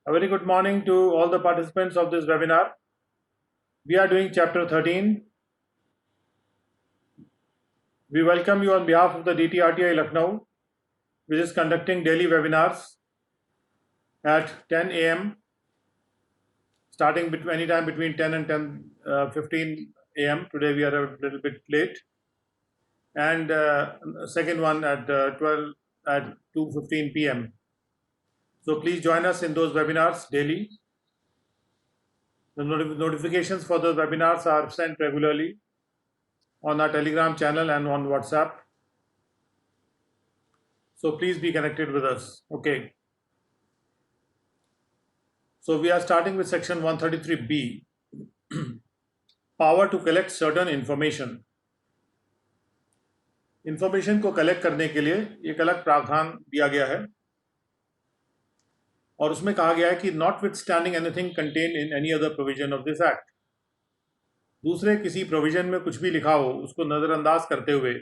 A very good morning to all the participants of this webinar. We are doing chapter 13. We welcome you on behalf of the DTRTI Lucknow, which is conducting daily webinars at 10 a.m. starting anytime between 10 and 10:15 a.m. Today we are a little bit late, and second one at 12 at 2:15 p.m. So please join us in those webinars daily. The notifications for those webinars are sent regularly on our Telegram channel and on WhatsApp. So please be connected with us. Okay. So we are starting with section 133B, power to collect certain information. Information को collect करने के लिए एक अलग प्रावधान दिया गया है और उसमें कहा गया है कि not with standing anything contain in any other provision of this act, दूसरे किसी प्रोविजन में कुछ भी लिखा हो उसको नजरअंदाज करते हुए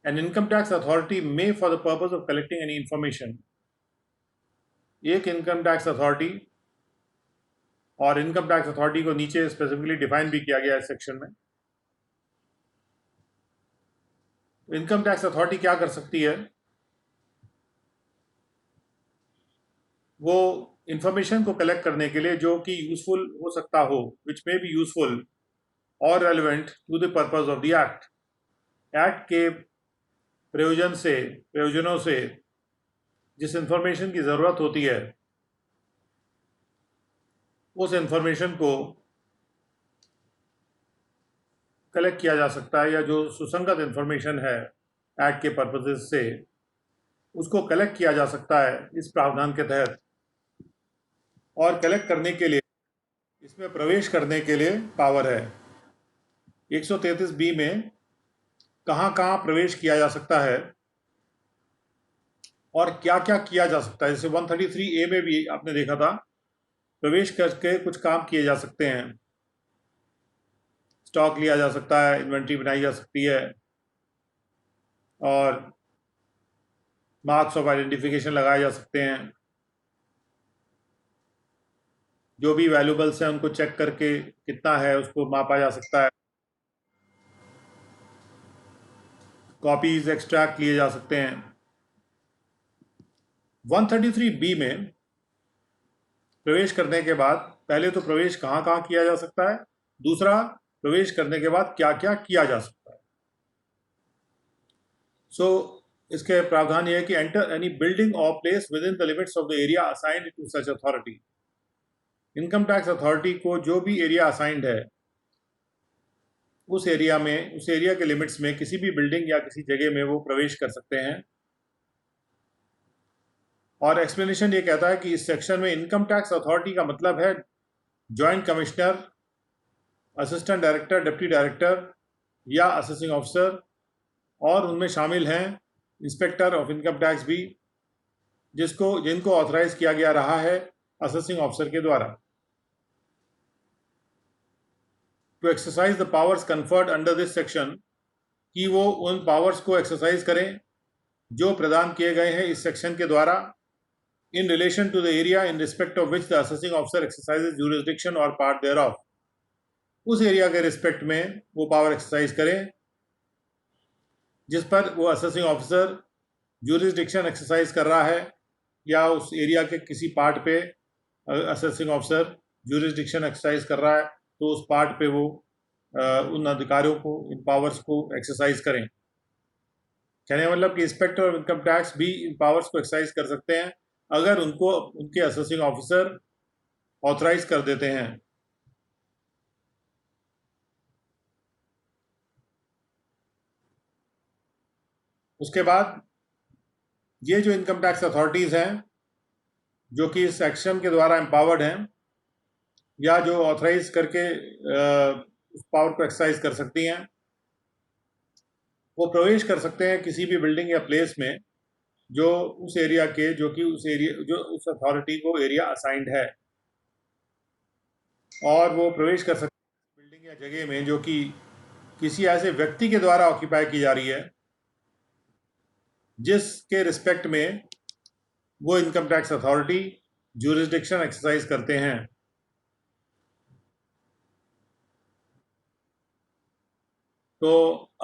an income tax authority may for the purpose of collecting any information, एक इनकम टैक्स अथॉरिटी, और इनकम टैक्स अथॉरिटी को नीचे स्पेसिफिकली डिफाइन भी किया गया है सेक्शन में। इनकम टैक्स अथॉरिटी क्या कर सकती है, वो इंफॉर्मेशन को कलेक्ट करने के लिए जो कि यूजफुल हो सकता हो, which may be useful or relevant to the purpose of the act, act के प्रयोजनों से जिस इंफॉर्मेशन की ज़रूरत होती है उस इंफॉर्मेशन को कलेक्ट किया जा सकता है, या जो सुसंगत इंफॉर्मेशन है एक्ट के पर्पसेस से उसको कलेक्ट किया जा सकता है इस प्रावधान के तहत। और कलेक्ट करने के लिए, इसमें प्रवेश करने के लिए पावर है। 133B में कहाँ कहाँ प्रवेश किया जा सकता है और क्या क्या किया जा सकता है। जैसे 133A में भी आपने देखा था, प्रवेश करके कुछ काम किए जा सकते हैं, स्टॉक लिया जा सकता है, इन्वेंट्री बनाई जा सकती है और मार्क्स ऑफ आइडेंटिफिकेशन लगाए जा सकते हैं, जो भी वैल्यूबल्स हैं उनको चेक करके कितना है उसको मापा जा सकता है, कॉपीज एक्सट्रैक्ट लिए जा सकते हैं। 133B में प्रवेश करने के बाद पहले तो प्रवेश कहाँ कहाँ किया जा सकता है, दूसरा प्रवेश करने के बाद क्या क्या किया जा सकता है। इसके प्रावधान ये है कि enter any building or place within the limits of the area assigned to such authority. Income tax authority को जो भी एरिया असाइंड है उस एरिया के लिमिट्स में किसी भी बिल्डिंग या किसी जगह में वो प्रवेश कर सकते हैं। और एक्सप्लेनेशन ये कहता है कि इस सेक्शन में इनकम टैक्स अथॉरिटी का मतलब है joint commissioner, assistant director, deputy director या असेसिंग ऑफिसर, और उनमें शामिल हैं इंस्पेक्टर ऑफ इनकम टैक्स भी, जिनको ऑथराइज किया गया रहा है असेसिंग ऑफिसर के द्वारा to exercise the powers conferred under this section, कि वो उन पावर्स को एक्सरसाइज करें जो प्रदान किए गए हैं इस सेक्शन के द्वारा, in relation to the area in respect of which the assessing officer exercises jurisdiction or part thereof, उस एरिया के रिस्पेक्ट में वो पावर एक्सरसाइज करें जिस पर वो असेसिंग ऑफिसर जुरिस्डिक्शन एक्सरसाइज कर रहा है, या उस एरिया के किसी पार्ट पे असेसिंग ऑफिसर जुरिस्डिक्शन एक्सरसाइज कर रहा है तो उस पार्ट पे वो उन अधिकारियों को, इन पावर्स को एक्सरसाइज करें। कहने का मतलब कि इंस्पेक्टर ऑफ इनकम टैक्स भी इन पावर्स को एक्सरसाइज कर सकते हैं अगर उनको उनके असेसिंग ऑफिसर ऑथराइज कर देते हैं। उसके बाद ये जो इनकम टैक्स अथॉरिटीज़ हैं जो कि इस सेक्शन के द्वारा एम्पावर्ड हैं या जो ऑथराइज करके उस पावर को एक्सरसाइज कर सकती हैं, वो प्रवेश कर सकते हैं किसी भी बिल्डिंग या प्लेस में जो उस एरिया के, जो उस अथॉरिटी को एरिया असाइंड है, और वो प्रवेश कर सकते हैं बिल्डिंग या जगह में जो कि किसी ऐसे व्यक्ति के द्वारा ऑक्यूपाई की जा रही है जिसके रिस्पेक्ट में वो income tax authority jurisdiction exercise करते हैं। तो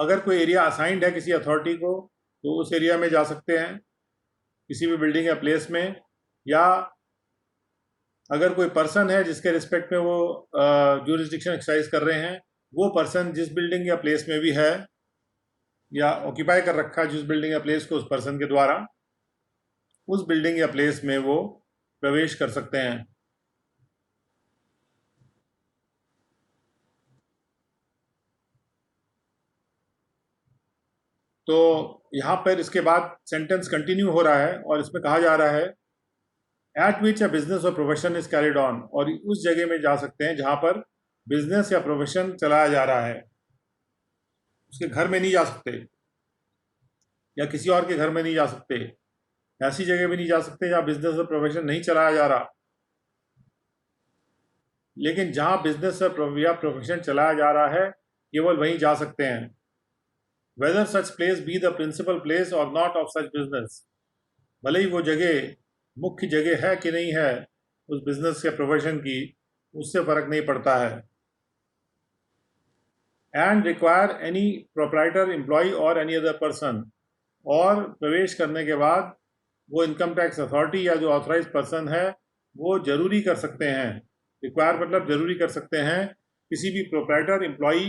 अगर कोई एरिया असाइंड है किसी अथॉरिटी को तो उस एरिया में जा सकते हैं किसी भी बिल्डिंग या प्लेस में, या अगर कोई पर्सन है जिसके रिस्पेक्ट में वो ज्यूरिसडिक्शन एक्सरसाइज कर रहे हैं, वो पर्सन जिस बिल्डिंग या प्लेस में भी है या ऑक्यूपाई कर रखा है जिस बिल्डिंग या प्लेस को उस पर्सन के द्वारा, उस बिल्डिंग या प्लेस में वो प्रवेश कर सकते हैं। तो यहाँ पर इसके बाद सेंटेंस कंटिन्यू हो रहा है और इसमें कहा जा रहा है एट विच अ बिजनेस और प्रोफेशन इज कैरिड ऑन, और उस जगह में जा सकते हैं जहाँ पर बिजनेस या प्रोफेशन चलाया जा रहा है। उसके घर में नहीं जा सकते या किसी और के घर में नहीं जा सकते, ऐसी जगह भी नहीं जा सकते जहाँ बिजनेस और प्रोफेशन नहीं चलाया जा रहा, लेकिन जहाँ बिजनेस या प्रोफेशन चलाया जा रहा है केवल वहीं जा सकते हैं। Whether such place be the principal place or not of such business, भले ही वो जगह मुख्य जगह है कि नहीं है उस बिजनेस या प्रोफेशन की, उससे फर्क नहीं पड़ता है। And require any proprietor employ or any other person, और प्रवेश करने के बाद वो इनकम टैक्स अथॉरिटी या जो ऑथराइज पर्सन है वो जरूरी कर सकते हैं, रिक्वायर मतलब जरूरी कर सकते हैं किसी भी प्रोप्राइटर एम्प्लॉय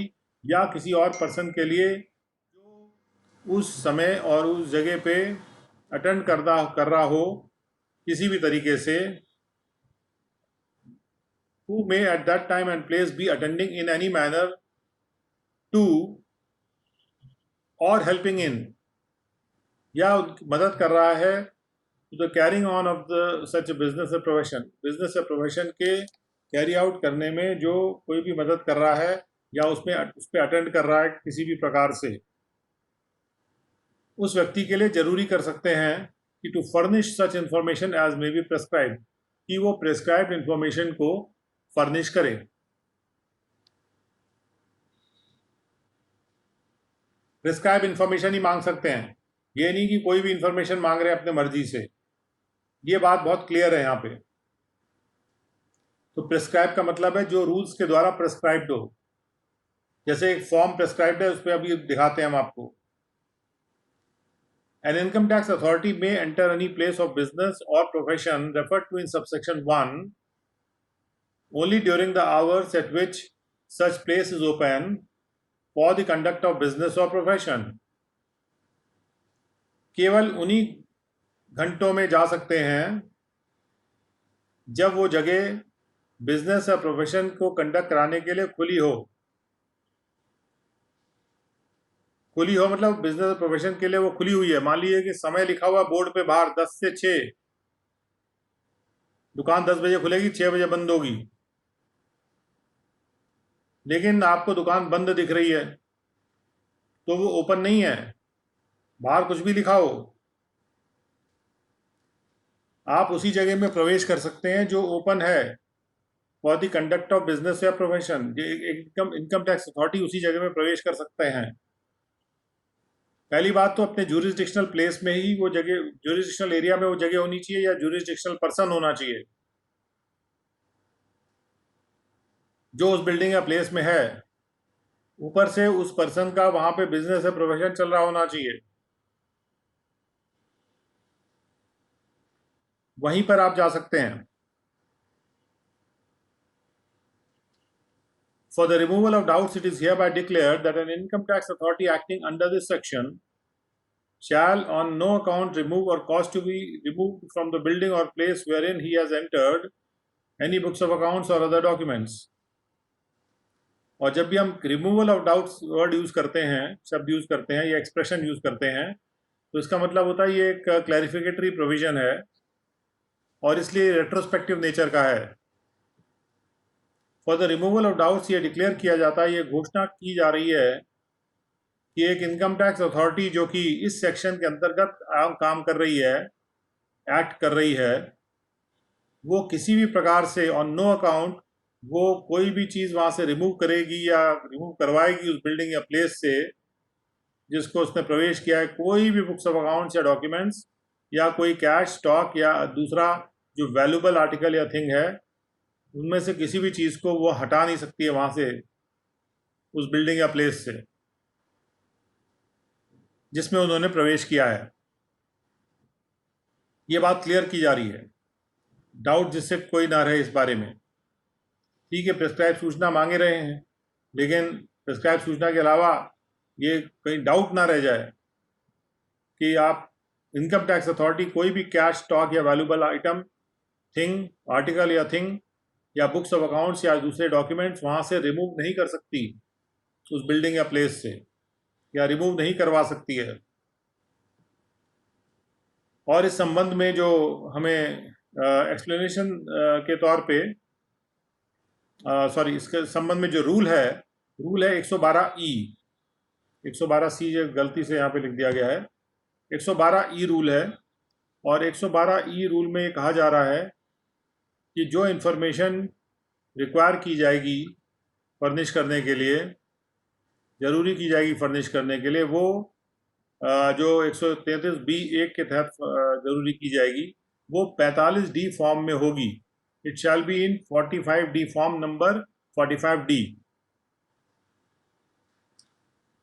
या किसी और पर्सन के लिए जो उस समय और उस जगह पे अटेंड कर रहा हो किसी भी तरीके से, who may at that time and place be attending in any manner to or helping in, या मदद कर रहा है to the carrying on of the such a business or profession, business या प्रोफेशन के कैरी आउट करने में जो कोई भी मदद कर रहा है या उसमें उस पर अटेंड कर रहा है किसी भी प्रकार से, उस व्यक्ति के लिए जरूरी कर सकते हैं कि to furnish such information as may be prescribe, कि वो प्रेस्क्राइब्ड इंफॉर्मेशन को फर्निश करे। प्रेस्क्राइब इंफॉर्मेशन ही मांग सकते हैं, ये नहीं कि कोई भी इंफॉर्मेशन मांग रहे हैं अपने मर्जी से, ये बात बहुत क्लियर है यहाँ पे। तो प्रेस्क्राइब का मतलब है जो रूल्स के द्वारा प्रेस्क्राइब्ड हो, जैसे एक फॉर्म प्रेस्क्राइब्ड है उस पर अभी दिखाते हैं हम आपको। An income tax authority may enter any place of business or profession referred to in subsection 1 only during the hours at which such place is open for the conduct of business or profession. केवल उन्हीं घंटों में जा सकते हैं जब वो जगह बिजनेस या प्रोफेशन को कंडक्ट कराने के लिए खुली हो। खुली हो मतलब बिजनेस और प्रोफेशन के लिए वो खुली हुई है। मान लीजिए कि समय लिखा हुआ बोर्ड पे बाहर 10 से 6, दुकान 10 बजे खुलेगी 6 बजे बंद होगी, लेकिन आपको दुकान बंद दिख रही है तो वो ओपन नहीं है, बाहर कुछ भी लिखा हो, आप उसी जगह में प्रवेश कर सकते हैं जो ओपन है for the conduct of business या प्रोफेशन। इनकम टैक्स अथॉरिटी उसी जगह में प्रवेश कर सकते हैं। पहली बात तो अपने ज्यूरिसडिक्शनल प्लेस में ही वो जगह, ज्यूरिसडिक्शनल एरिया में वो जगह होनी चाहिए या ज्यूरिसडिक्शनल पर्सन होना चाहिए जो उस बिल्डिंग या प्लेस में है। ऊपर से उस पर्सन का वहां पे बिजनेस या प्रोफेशन चल रहा होना चाहिए, वहीं पर आप जा सकते हैं। For the removal of doubts, it is hereby declared that an income tax authority acting under this section shall on no account remove or cause to be removed from the building or place wherein he has entered any books of accounts or other documents. और जब भी हम removal of doubts word use करते हैं, शब्द use करते हैं या एक्सप्रेशन यूज करते हैं, तो इसका मतलब होता है ये एक क्लैरिफिकेटरी प्रोविजन है और इसलिए रेट्रोस्पेक्टिव नेचर का है। For the removal of doubts ये डिक्लेयर किया जाता है, ये घोषणा की जा रही है कि एक इनकम टैक्स अथॉरिटी जो कि इस सेक्शन के अंतर्गत काम कर रही है, एक्ट कर रही है, वो किसी भी प्रकार से ऑन नो अकाउंट वो कोई भी चीज़ वहाँ से रिमूव करेगी या रिमूव करवाएगी उस बिल्डिंग या प्लेस से जिसको उसने प्रवेश किया है, कोई भी बुक्स ऑफ अकाउंट्स या डॉक्यूमेंट्स या कोई कैश, स्टॉक या दूसरा जो वैल्यूबल आर्टिकल या थिंग है उनमें से किसी भी चीज़ को वो हटा नहीं सकती है वहाँ से, उस बिल्डिंग या प्लेस से जिसमें उन्होंने प्रवेश किया है। ये बात क्लियर की जा रही है, डाउट जिससे कोई ना रहे इस बारे में। ठीक है, प्रिस्क्राइब सूचना मांगे रहे हैं, लेकिन प्रिस्क्राइब सूचना के अलावा ये कहीं डाउट ना रह जाए कि आप इनकम टैक्स अथॉरिटी कोई भी कैश, स्टॉक या वैल्यूबल आइटम, थिंग, आर्टिकल या थिंग या बुक्स ऑफ अकाउंट्स या दूसरे डॉक्यूमेंट्स वहाँ से रिमूव नहीं कर सकती उस बिल्डिंग या प्लेस से, या रिमूव नहीं करवा सकती है। और इस संबंध में जो हमें एक्सप्लेनेशन के तौर पे सॉरी इसके संबंध में जो रूल है 112E, 112C जो गलती से यहाँ पे लिख दिया गया है, 112E रूल है। और 112E रूल में ये कहा जा रहा है कि जो इन्फॉर्मेशन रिक्वायर की जाएगी फर्निश करने के लिए, ज़रूरी की जाएगी फर्निश करने के लिए, वो जो 133B(1) के तहत ज़रूरी की जाएगी वो 45D फॉर्म में होगी। It shall be in 45D form number 45D।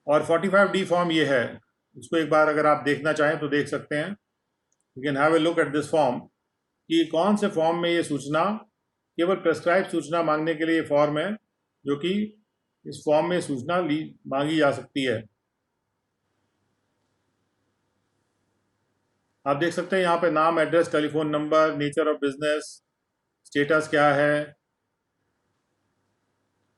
और 45D फॉर्म ये है, इसको एक बार अगर आप देखना चाहें तो देख सकते हैं। You can have a look at this form कि कौन से फॉर्म में ये सूचना, केवल प्रेस्क्राइब सूचना मांगने के लिए फॉर्म है जो कि इस फॉर्म में सूचना मांगी जा सकती है। आप देख सकते हैं यहाँ पे नाम, address, telephone number, nature of business, status क्या है,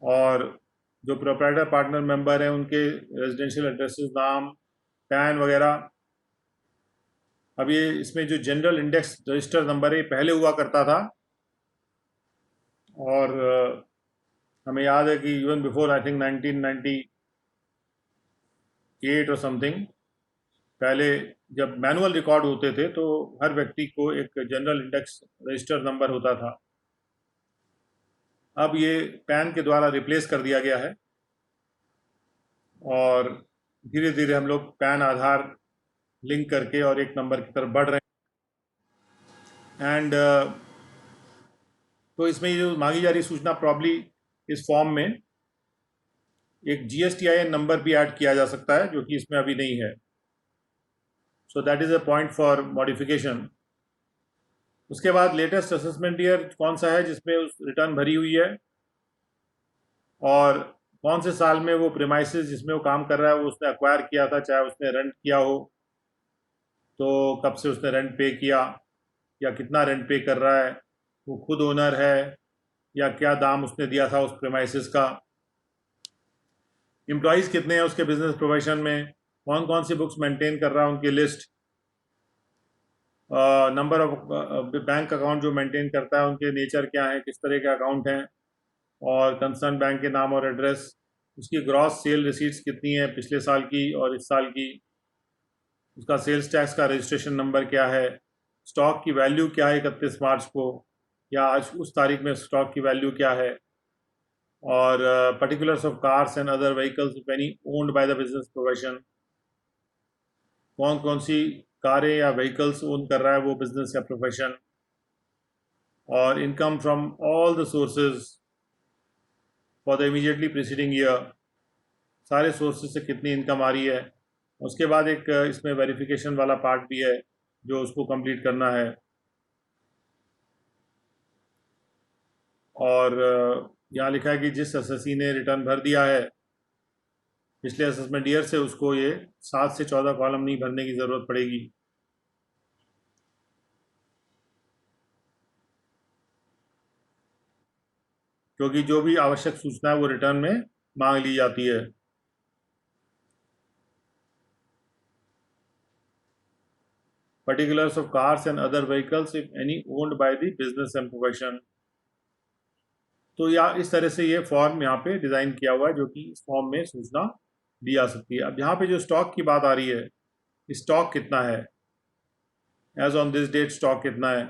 और जो प्रोप्राइटर पार्टनर मेंबर हैं उनके रेजिडेंशियल एड्रेसेस, नाम, पैन वगैरह। अब ये इसमें जो जनरल इंडेक्स रजिस्टर नंबर है पहले हुआ करता था, और हमें याद है कि इवन बिफोर आई थिंक 1998 और समथिंग, पहले जब मैनुअल रिकॉर्ड होते थे तो हर व्यक्ति को एक जनरल इंडेक्स रजिस्टर नंबर होता था। अब ये पैन के द्वारा रिप्लेस कर दिया गया है, और धीरे धीरे हम लोग पैन आधार लिंक करके और एक नंबर की तरफ बढ़ रहे हैं। एंड तो इसमें जो मांगी जा रही सूचना प्रॉब्ली इस फॉर्म में एक GSTIN नंबर भी ऐड किया जा सकता है, जो कि इसमें अभी नहीं है। So that is a point for modification. उसके बाद लेटेस्ट असेसमेंट ईयर कौन सा है जिसमें उस रिटर्न भरी हुई है, और कौन से साल में वो प्रीमाइसेस जिसमें वो काम कर रहा है वो उसने एक्वायर किया था, चाहे उसने रेंट किया हो तो कब से उसने रेंट पे किया, या कितना रेंट पे कर रहा है, वो खुद ओनर है या क्या दाम उसने दिया था उस प्रीमाइसेस का, एम्प्लॉयज़ कितने हैं उसके बिजनेस प्रोफेशन में, कौन कौन सी बुक्स मेंटेन कर रहा है उनकी list, number of bank account जो मेंटेन करता है उनके नेचर क्या है, किस तरह के अकाउंट हैं, और कंसर्न बैंक के नाम और एड्रेस, उसकी ग्रॉस सेल रिसीट्स कितनी है पिछले साल की और इस साल की, उसका सेल्स टैक्स का रजिस्ट्रेशन नंबर क्या है, स्टॉक की वैल्यू क्या है 31 मार्च को, या आज उस तारीख में स्टॉक की वैल्यू क्या है, और particulars of cars and other vehicles if any owned by the business profession, कौन कौन सी कारें या व्हीकल्स ओन कर रहा है वो बिजनेस या प्रोफेशन, और income from all the sources for the immediately preceding year, सारे सोर्सेज से कितनी इनकम आ रही है। उसके बाद एक इसमें वेरिफिकेशन वाला पार्ट भी है जो उसको कंप्लीट करना है, और यहाँ लिखा है कि जिस एसएससी ने रिटर्न भर दिया है पिछले असेसमेंट ईयर से, उसको ये 7 से 14 कॉलम नहीं भरने की ज़रूरत पड़ेगी। क्योंकि जो भी आवश्यक सूचना है वो रिटर्न में मांग ली जाती है। Particulars of cars and other vehicles if any owned by the business and profession. तो या इस तरह से ये फॉर्म यहाँ पे डिज़ाइन किया हुआ है जो कि इस फॉर्म में सूचना दी जा सकती है। अब यहाँ पे जो स्टॉक की बात आ रही है, स्टॉक कितना है, as on this date stock कितना है,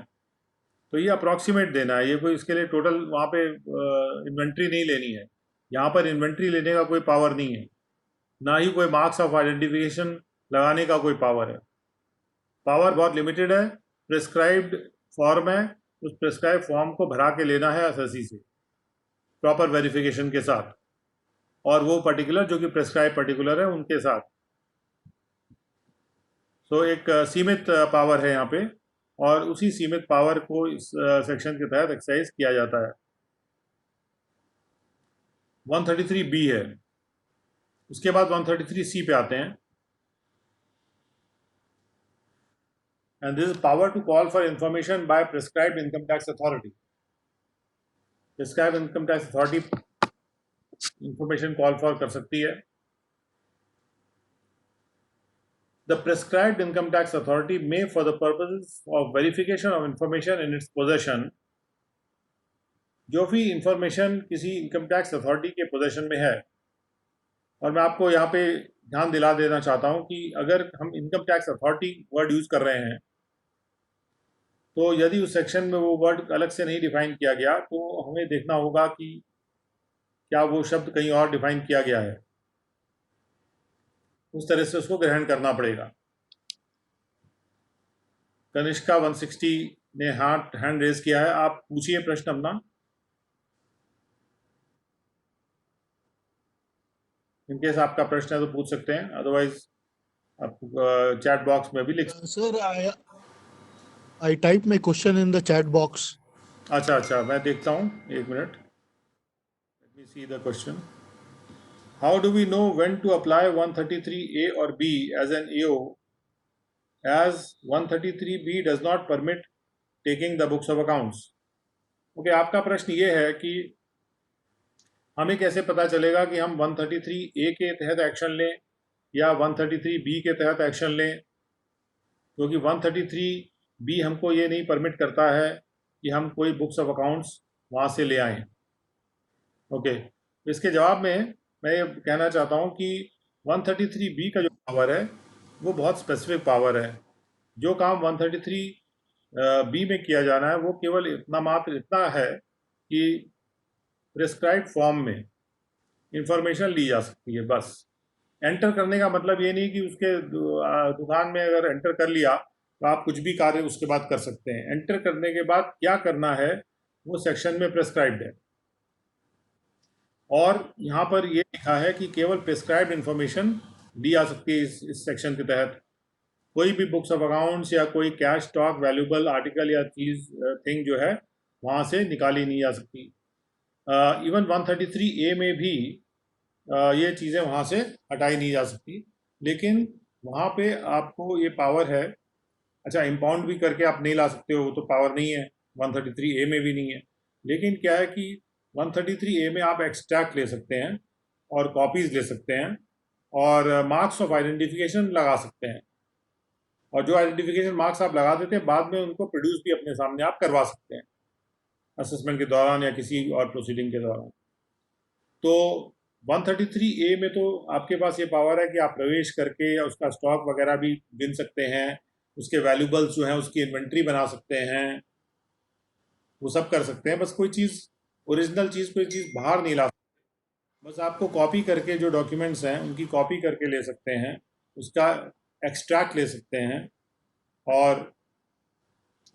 तो ये अप्रॉक्सीमेट देना है, ये कोई इसके लिए टोटल वहाँ पे इन्वेंट्री नहीं लेनी है। यहाँ पर इन्वेंट्री लेने का कोई पावर नहीं है, ना ही कोई मार्क्स ऑफ आइडेंटिफिकेशन लगाने का कोई पावर है। पावर बहुत लिमिटेड है, प्रिस्क्राइब्ड फॉर्म है, उस प्रिस्क्राइब फॉर्म को भरा के लेना है एसएससी से प्रॉपर वेरिफिकेशन के साथ, और वो पर्टिकुलर जो कि प्रिस्क्राइब पर्टिकुलर है उनके साथ। तो एक सीमित पावर है यहाँ पे, और उसी सीमित पावर को इस सेक्शन के तहत एक्सरसाइज किया जाता है। 133 बी है। उसके बाद 133 सी पे आते हैं। And this is power to call for information by prescribed income tax authority. Prescribed income tax authority information call for कर सकती है। The prescribed income tax authority may, for the purposes of verification of information in its possession, जो भी information किसी income tax authority के possession में है, और मैं आपको यहाँ पे ध्यान दिला देना चाहता हूँ कि अगर हम income tax authority word use कर रहे हैं, तो यदि उस सेक्शन में वो वर्ड अलग से नहीं डिफाइन किया गया तो हमें देखना होगा कि क्या वो शब्द कहीं और डिफाइन किया गया है, उस तरह से उसको ग्रहण करना पड़ेगा। कनिष्का 160 ने हैंड रेज किया है, आप पूछिए प्रश्न अपना। इनकेस आपका प्रश्न है तो पूछ सकते हैं, अदरवाइज आप चैट बॉक्स में भी लिख सकते Sir, I typed my question in the chat box. हैं। अच्छा, मैं देखता हूँ, एक minute. Let me see the question. How do we know when to apply 133A or B as an AO, as 133B does not permit taking the books of accounts? Okay, आपका प्रश्न ये है कि हमें कैसे पता चलेगा कि हम 133A के तहत एक्शन लें या 133B के तहत एक्शन लें, क्योंकि 133B हमको ये नहीं परमिट करता है कि हम कोई बुक्स ऑफ अकाउंट्स वहाँ से ले आएं। ओके, इसके जवाब में मैं ये कहना चाहता हूँ कि 133B का जो पावर है वो बहुत स्पेसिफिक पावर है। जो काम 133B में किया जाना है वो केवल इतना है कि प्रिस्क्राइब फॉर्म में इंफॉर्मेशन ली जा सकती है, बस। एंटर करने का मतलब ये नहीं कि उसके दुकान में अगर एंटर कर लिया तो आप कुछ भी कार्य उसके बाद कर सकते हैं। एंटर करने के बाद क्या करना है वो सेक्शन में प्रिस्क्राइब्ड है, और यहाँ पर ये लिखा है कि केवल प्रिस्क्राइब्ड इंफॉर्मेशन दी जा सकती है इस सेक्शन के तहत। कोई भी बुक्स ऑफ अकाउंट्स या कोई कैश स्टॉक वैल्यूबल आर्टिकल या चीज थिंग जो है वहाँ से निकाली नहीं जा सकती। इवन 133A में भी ये चीज़ें वहाँ से हटाई नहीं जा सकती, लेकिन वहाँ पे आपको ये पावर है। अच्छा, इम्पाउंड भी करके आप नहीं ला सकते हो, वो तो पावर नहीं है, 133A में भी नहीं है। लेकिन क्या है कि 133A में आप एक्सट्रैक्ट ले सकते हैं और कॉपीज़ ले सकते हैं और मार्क्स ऑफ आइडेंटिफिकेशन लगा सकते हैं, और जो आइडेंटिफिकेशन मार्क्स आप लगा देते हैं बाद में उनको प्रोड्यूस भी अपने सामने आप करवा सकते हैं असेसमेंट के दौरान या किसी और प्रोसीडिंग के दौरान। तो 133A में तो आपके पास ये पावर है कि आप प्रवेश करके या उसका स्टॉक वगैरह भी गिन सकते हैं, उसके वैल्यूबल्स जो हैं उसकी इन्वेंट्री बना सकते हैं, वो सब कर सकते हैं। बस कोई चीज़ ओरिजिनल चीज़ कोई चीज़ बाहर नहीं ला सकते। बस आपको कॉपी करके जो डॉक्यूमेंट्स हैं उनकी कॉपी करके ले सकते हैं, उसका एक्सट्रैक्ट ले सकते हैं, और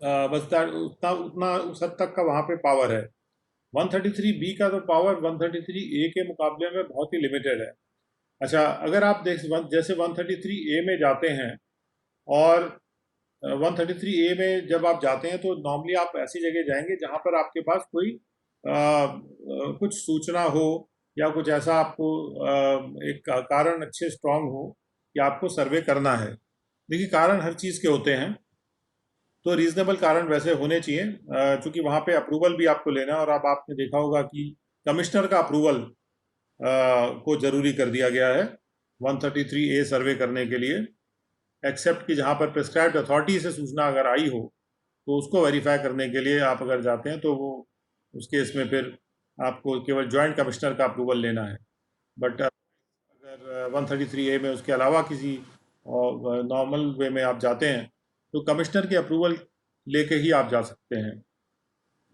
बस उतना उतना उस हद तक का वहाँ पे पावर है। 133B का तो पावर 133A के मुकाबले में बहुत ही लिमिटेड है। अच्छा, अगर आप जैसे 133A में जाते हैं, और 133A में जब आप जाते हैं तो नॉर्मली आप ऐसी जगह जाएंगे जहाँ पर आपके पास कोई कुछ सूचना हो या कुछ ऐसा आपको एक कारण अच्छे स्ट्रांग हो कि आपको सर्वे करना है। देखिए, कारण हर चीज़ के होते हैं, तो रीजनेबल कारण वैसे होने चाहिए, क्योंकि वहाँ पे अप्रूवल भी आपको लेना है, और अब आपने देखा होगा कि कमिश्नर का अप्रूवल को ज़रूरी कर दिया गया है 133A सर्वे करने के लिए, एक्सेप्ट कि जहाँ पर प्रिस्क्राइब्ड अथॉरिटी से सूचना अगर आई हो तो उसको वेरीफाई करने के लिए आप अगर जाते हैं तो वो उस केस में फिर आपको केवल जॉइंट कमिश्नर का अप्रूवल लेना है। बट अगर 133A में उसके अलावा किसी नॉर्मल वे में आप जाते हैं तो कमिश्नर के अप्रूवल लेके ही आप जा सकते हैं,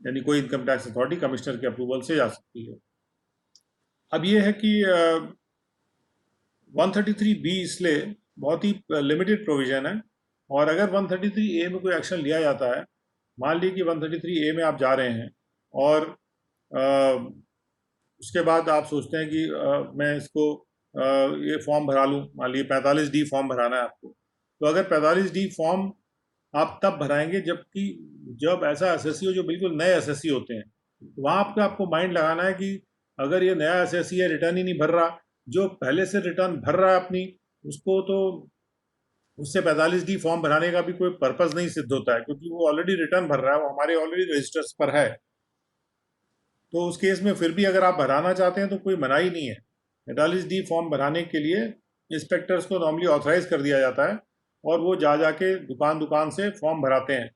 यानी कोई इनकम टैक्स अथॉरिटी कमिश्नर के अप्रूवल से जा सकती है। अब ये है कि 133B इसलिए बहुत ही लिमिटेड प्रोविजन है, और अगर 133A में कोई एक्शन लिया जाता है मान लीजिए कि 133A में आप जा रहे हैं और उसके बाद आप सोचते हैं कि मैं इसको ये फॉर्म भरा लूँ। मान लीजिए 45D फॉर्म भराना है आपको, तो अगर 45D फॉर्म आप तब भराएंगे जब ऐसा एसएससी हो जो बिल्कुल नए एसएससी होते हैं, तो वहाँ आपको माइंड लगाना है कि अगर ये नया एसएससी है, रिटर्न ही नहीं भर रहा, जो पहले से रिटर्न भर रहा है अपनी, उसको तो उससे 45D फॉर्म भराने का भी कोई पर्पज़ नहीं सिद्ध होता है, क्योंकि वो ऑलरेडी रिटर्न भर रहा है, वो हमारे ऑलरेडी रजिस्टर्स पर है। तो उस केस में फिर भी अगर आप भराना चाहते हैं तो कोई मनाही नहीं है। 45D फॉर्म भराने के लिए इंस्पेक्टर्स को नॉर्मली ऑथराइज कर दिया जाता है और वो जाके दुकान दुकान से फॉर्म भराते हैं,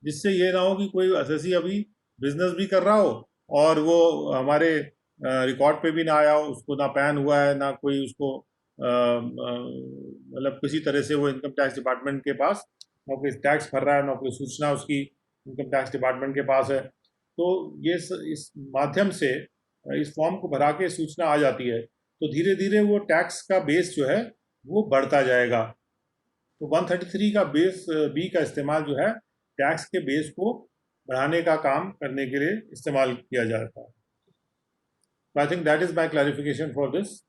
जिससे ये ना हो कि कोई एसएससी अभी बिजनेस भी कर रहा हो और वो हमारे रिकॉर्ड पे भी ना आया हो, उसको ना पैन हुआ है, ना कोई उसको मतलब किसी तरह से वो इनकम टैक्स डिपार्टमेंट के पास ना कोई टैक्स भर रहा है, ना कोई सूचना उसकी इनकम टैक्स डिपार्टमेंट के पास है। तो इस माध्यम से इस फॉर्म को भरा के सूचना आ जाती है, तो धीरे धीरे वो टैक्स का बेस जो है वो बढ़ता जाएगा। तो 133 का बेस बी का इस्तेमाल जो है टैक्स के बेस को बढ़ाने का काम करने के लिए इस्तेमाल किया जाता है। I think that is my clarification for this.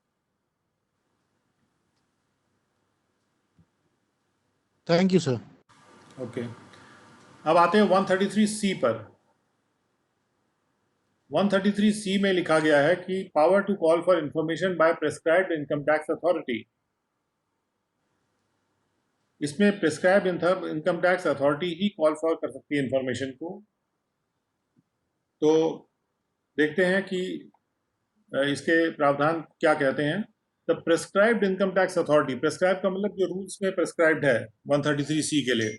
Thank you sir. Okay, अब आते हैं 133C पर। 133C में लिखा गया है कि power to call for information by prescribed income tax authority. इसमें प्रेस्क्राइब इनकम टैक्स अथॉरिटी ही कॉल फॉर कर सकती है इंफॉर्मेशन को। तो देखते हैं कि इसके प्रावधान क्या कहते हैं। The prescribed income tax authority, prescribe का मतलब जो रूल्स में प्रेस्क्राइब्ड है 133C के लिए।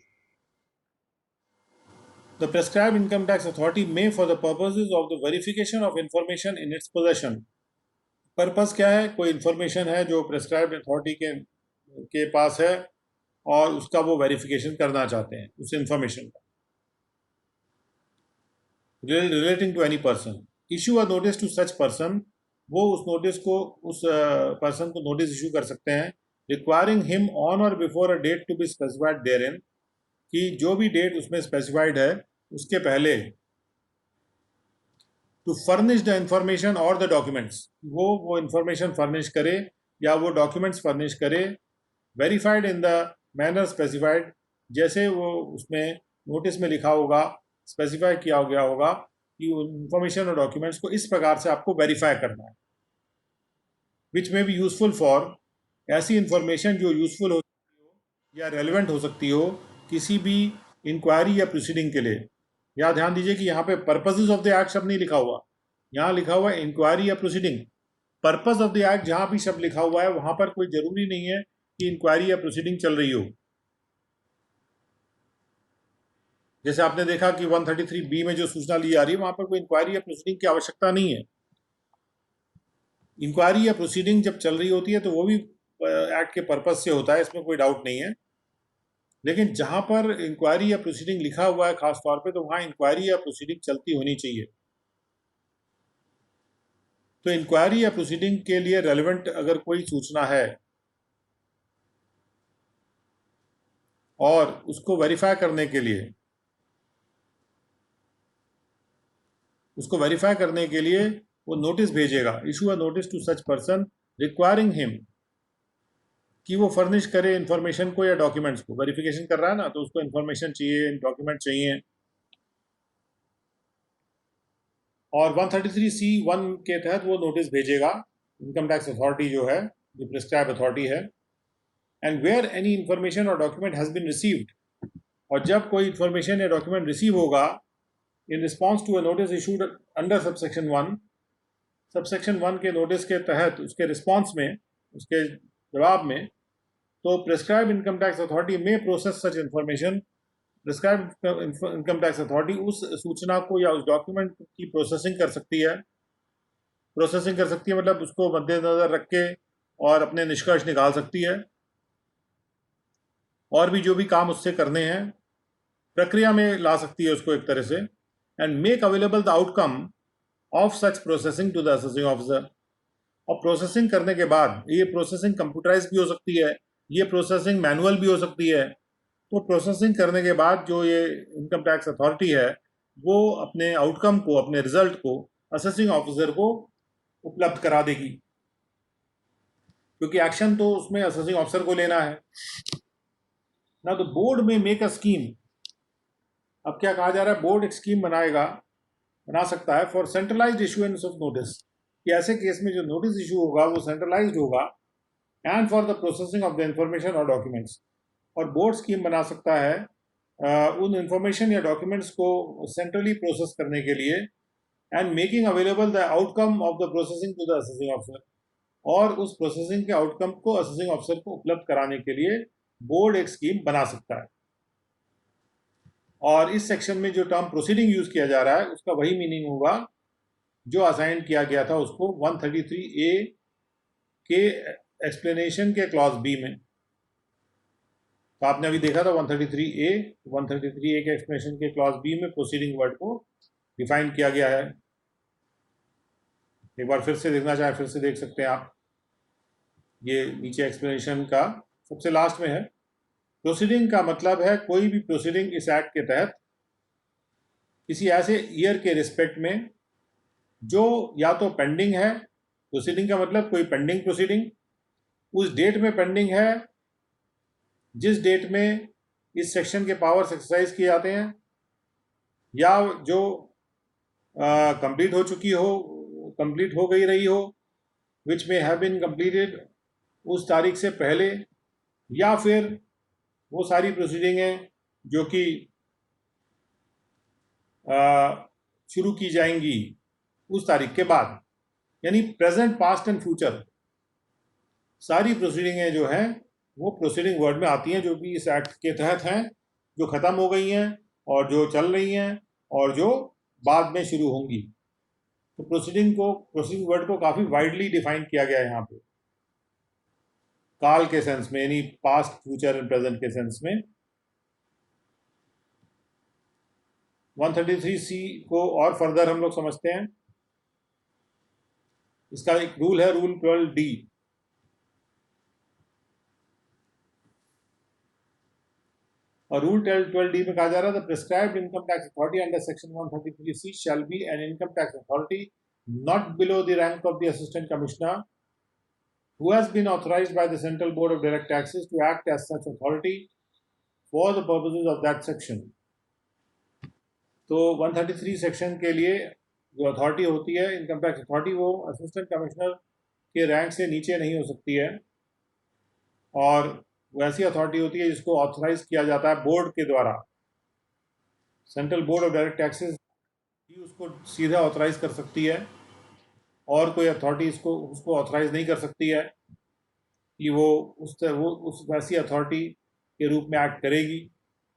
The prescribed income tax authority may, for the purposes of the verification of information in its possession, purpose क्या है, कोई इंफॉर्मेशन है जो प्रेस्क्राइब्ड अथॉरिटी के पास है और उसका वो वेरिफिकेशन करना चाहते हैं उस इंफॉर्मेशन का, relating to any person, issue a notice to such person, वो उस नोटिस को उस पर्सन को नोटिस इशू कर सकते हैं, requiring him on or before a date to be specified therein, कि जो भी डेट उसमें स्पेसिफाइड है उसके पहले, टू फर्निश द इंफॉर्मेशन और द डॉक्यूमेंट्स, वो इंफॉर्मेशन फर्निश करे या वो डॉक्यूमेंट्स फर्निश करे, verified in the manner specified, जैसे वो उसमें नोटिस में लिखा होगा, स्पेसिफाई किया गया होगा कि इंफॉर्मेशन और डॉक्यूमेंट्स को इस प्रकार से आपको वेरीफाई करना है। विच में बी यूजफुल फॉर, ऐसी इंफॉर्मेशन जो यूजफुल हो सकती हो या रेलिवेंट हो सकती हो किसी भी इंक्वायरी या प्रोसीडिंग के लिए। यहाँ ध्यान दीजिए कि यहाँ पे पर्पसेस ऑफ द एक्ट शब्द नहीं लिखा हुआ, यहाँ लिखा हुआ है इंक्वायरी या proceeding. Purpose of the act जहाँ भी शब्द लिखा हुआ है वहाँ पर कोई जरूरी नहीं है कि इंक्वायरी या प्रोसीडिंग चल रही हो। जैसे आपने देखा कि 133B में जो सूचना ली जा रही है वहाँ पर कोई इंक्वायरी या प्रोसीडिंग की आवश्यकता नहीं है। इंक्वायरी या प्रोसीडिंग जब चल रही होती है तो वो भी एक्ट के पर्पस से होता है, इसमें कोई डाउट नहीं है। लेकिन जहां पर इंक्वायरी या प्रोसीडिंग लिखा हुआ है खास तौर पे, तो वहां इंक्वायरी या प्रोसीडिंग चलती होनी चाहिए। तो इंक्वायरी या प्रोसीडिंग के लिए रेलेवेंट अगर कोई सूचना है और उसको वेरीफाई करने के लिए वो नोटिस भेजेगा, issue a notice to such person requiring him, कि वो फर्निश करे इंफॉर्मेशन को या डॉक्यूमेंट्स को। वेरिफिकेशन कर रहा है ना, तो उसको इंफॉर्मेशन चाहिए, डॉक्यूमेंट चाहिए। और 133C(1) के तहत वो नोटिस भेजेगा इनकम टैक्स अथॉरिटी जो है, जो प्रिस्क्राइब अथॉरिटी है। And where any information or document has been received, और जब कोई इंफॉर्मेशन या डॉक्यूमेंट रिसीव होगा in response to a notice issued under subsection 1 के नोटिस के तहत, उसके रिस्पॉन्स में, उसके जवाब में, तो प्रिस्क्राइब इनकम टैक्स अथॉरिटी में प्रोसेस सच information, prescribe income tax authority उस सूचना को या उस डॉक्यूमेंट की प्रोसेसिंग कर सकती है। मतलब उसको मद्देनजर रख के और अपने निष्कर्ष निकाल सकती है, और भी जो भी काम उससे करने हैं प्रक्रिया में ला सकती है उसको एक तरह से। And make available the outcome of such processing to the assessing officer, और प्रोसेसिंग करने के बाद, ये प्रोसेसिंग कंप्यूटराइज भी हो सकती है, ये प्रोसेसिंग मैनुअल भी हो सकती है, तो प्रोसेसिंग करने के बाद जो ये इनकम टैक्स अथॉरिटी है वो अपने आउटकम को, अपने रिजल्ट को असेसिंग ऑफिसर को उपलब्ध करा देगी, क्योंकि एक्शन तो उसमें असेसिंग ऑफिसर को लेना है ना। तो बोर्ड में मेक अ स्कीम, अब क्या कहा जा रहा है, बोर्ड एक स्कीम बना सकता है for centralised issuance of notice, कि ऐसे केस में जो नोटिस इशू होगा वो सेंट्रलाइज्ड होगा, and for the processing of the information और डॉक्यूमेंट्स। और बोर्ड स्कीम बना सकता है उन इंफॉर्मेशन या डॉक्यूमेंट्स को सेंट्रली प्रोसेस करने के लिए, and making available the outcome of the processing to the assessing officer, और उस प्रोसेसिंग के आउटकम को असेसिंग ऑफिसर को उपलब्ध कराने के लिए बोर्ड एक स्कीम बना सकता है। और इस सेक्शन में जो टर्म प्रोसीडिंग यूज किया जा रहा है उसका वही मीनिंग होगा जो असाइन किया गया था उसको 133A के एक्सप्लेनेशन के क्लॉज बी में। तो आपने अभी देखा था 133A के एक्सप्लेनेशन के क्लॉज बी में प्रोसीडिंग वर्ड को डिफाइन किया गया है। एक बार फिर से देखना चाहे फिर से देख सकते हैं आप, ये नीचे एक्सप्लेनेशन का सबसे लास्ट में है। प्रोसीडिंग का मतलब है कोई भी प्रोसीडिंग इस एक्ट के तहत किसी ऐसे ईयर के रिस्पेक्ट में जो या तो पेंडिंग है, प्रोसीडिंग का मतलब कोई पेंडिंग प्रोसीडिंग उस डेट में पेंडिंग है जिस डेट में इस सेक्शन के पावर्स एक्सरसाइज किए जाते हैं, या जो कंप्लीट हो चुकी हो, कंप्लीट हो गई रही हो, विच में हैव बीन कंप्लीटेड उस तारीख से पहले, या फिर वो सारी प्रोसीडिंगें जो कि शुरू की जाएंगी उस तारीख के बाद, यानी प्रेजेंट, पास्ट एंड फ्यूचर सारी प्रोसीडिंगें जो हैं वो प्रोसीडिंग वर्ड में आती हैं, जो कि इस एक्ट के तहत हैं, जो ख़त्म हो गई हैं और जो चल रही हैं और जो बाद में शुरू होंगी। तो प्रोसीडिंग वर्ड को काफ़ी वाइडली डिफाइन किया गया है यहाँ पे, काल के सेंस में, यानी पास्ट, फ्यूचर एंड प्रेजेंट के सेंस में। 133C को और फर्दर हम लोग समझते हैं। इसका एक रूल है, रूल 12D। और रूल 12D में कहा जा रहा है, the prescribed income tax authority under section 133C shall be an income tax authority not below the rank of the assistant commissioner who has been authorized by the Central Board of Direct Taxes to act as such authority for the purposes of that section। तो 133 section के लिए जो authority होती है, income tax authority, वो assistant commissioner के rank से नीचे नहीं हो सकती है, और वैसी अथॉरिटी होती है जिसको ऑथराइज किया जाता है बोर्ड के द्वारा। Central board of direct taxes ही उसको सीधा ऑथराइज कर सकती है, और कोई अथॉरिटी उसको ऑथराइज नहीं कर सकती है कि वो उस वैसी अथॉरिटी के रूप में एक्ट करेगी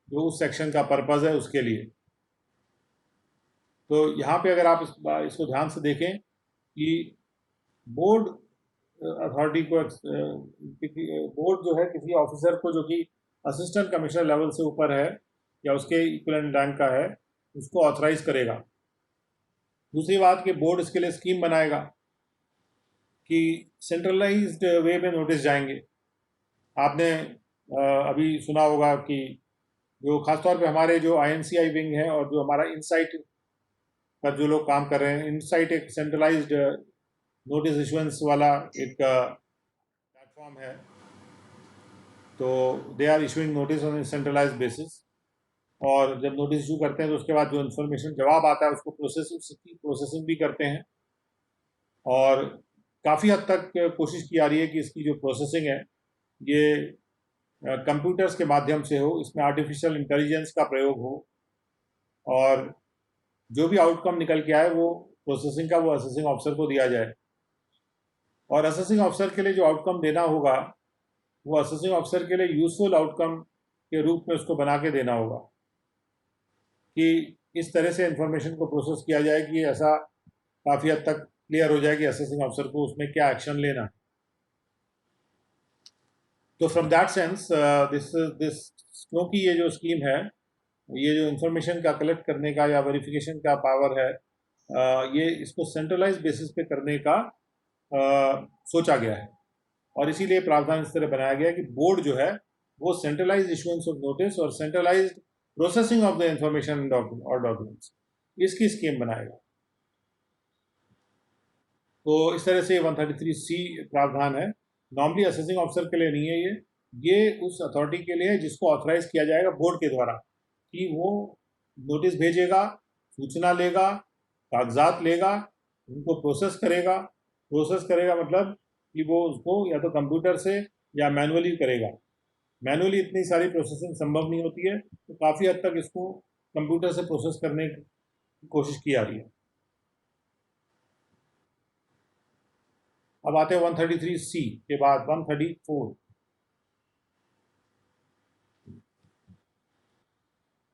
जो उस सेक्शन का पर्पज़ है उसके लिए। तो यहाँ पे अगर आप इसको ध्यान से देखें कि बोर्ड अथॉरिटी को, बोर्ड जो है किसी ऑफिसर को जो कि असिस्टेंट कमिश्नर लेवल से ऊपर है या उसके इक्विवेलेंट रैंक का है, उसको ऑथराइज करेगा। दूसरी बात कि बोर्ड इसके लिए स्कीम बनाएगा कि सेंट्रलाइज्ड वे में नोटिस जाएंगे। आपने अभी सुना होगा कि जो खासतौर पे हमारे जो INCI विंग है और जो हमारा इनसाइट पर जो लोग काम कर रहे हैं, इनसाइट एक सेंट्रलाइज्ड नोटिस इशुएंस वाला एक प्लेटफॉर्म है। तो they are issuing notice on centralised basis, और जब नोटिस इशू करते हैं तो उसके बाद जो इन्फॉर्मेशन जवाब आता है उसको प्रोसेसिंग भी करते हैं। और काफ़ी हद तक कोशिश की जा रही है कि इसकी जो प्रोसेसिंग है ये कंप्यूटर्स के माध्यम से हो, इसमें आर्टिफिशियल इंटेलिजेंस का प्रयोग हो, और जो भी आउटकम निकल के आए वो प्रोसेसिंग का वो असेसिंग ऑफिसर को दिया जाए। और असेसिंग ऑफिसर के लिए जो आउटकम देना होगा वो असेसिंग ऑफिसर के लिए यूजफुल आउटकम के रूप में उसको बना के देना होगा, कि इस तरह से इंफॉर्मेशन को प्रोसेस किया जाए कि ऐसा काफ़ी हद तक क्लियर हो जाए कि असेसिंग ऑफिसर को उसमें क्या एक्शन लेना है। तो फ्रॉम दैट सेंस दिस क्योंकि ये जो स्कीम है, ये जो इंफॉर्मेशन का कलेक्ट करने का या वेरिफिकेशन का पावर है, ये इसको सेंट्रलाइज बेसिस पे करने का सोचा गया है, और इसीलिए प्रावधान इस तरह बनाया गया है कि बोर्ड जो है वो सेंट्रलाइज्ड इशुएंस ऑफ नोटिस और centralised processing of the information और डॉक्यूमेंट्स, इसकी स्कीम बनाएगा। तो इस तरह से 133C प्रावधान है। नॉर्मली असेसिंग ऑफिसर के लिए नहीं है ये उस अथॉरिटी के लिए है जिसको ऑथराइज किया जाएगा बोर्ड के द्वारा कि वो नोटिस भेजेगा, सूचना लेगा, कागजात लेगा, उनको प्रोसेस करेगा। प्रोसेस करेगा मतलब कि वो उसको या तो कंप्यूटर से या मैनुअली करेगा। मैनुअली इतनी सारी प्रोसेसिंग संभव नहीं होती है, तो काफ़ी हद तक इसको कंप्यूटर से प्रोसेस करने की कोशिश की जा रही है। अब आते हैं 133C के बाद 134,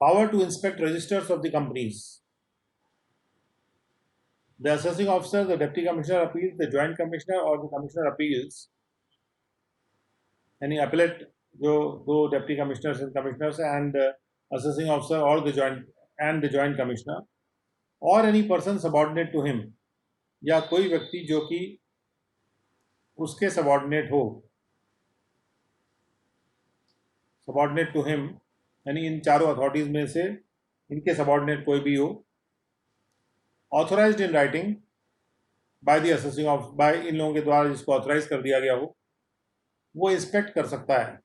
power to inspect registers of the companies. The assessing officer, the deputy commissioner appeals, the joint commissioner or the commissioner appeals, यानी appellate जो दो deputy commissioners and assessing officer or the joint commissioner or any person subordinate to him, या कोई व्यक्ति जो कि उसके subordinate हो, सबॉर्डिनेट टू हिम यानी इन चारों अथॉरिटीज में से इनके सबॉर्डिनेट कोई भी हो, authorised in writing by the assessing of by इन लोगों के द्वारा जिसको ऑथराइज कर दिया गया हो, वो इंस्पेक्ट कर सकता है।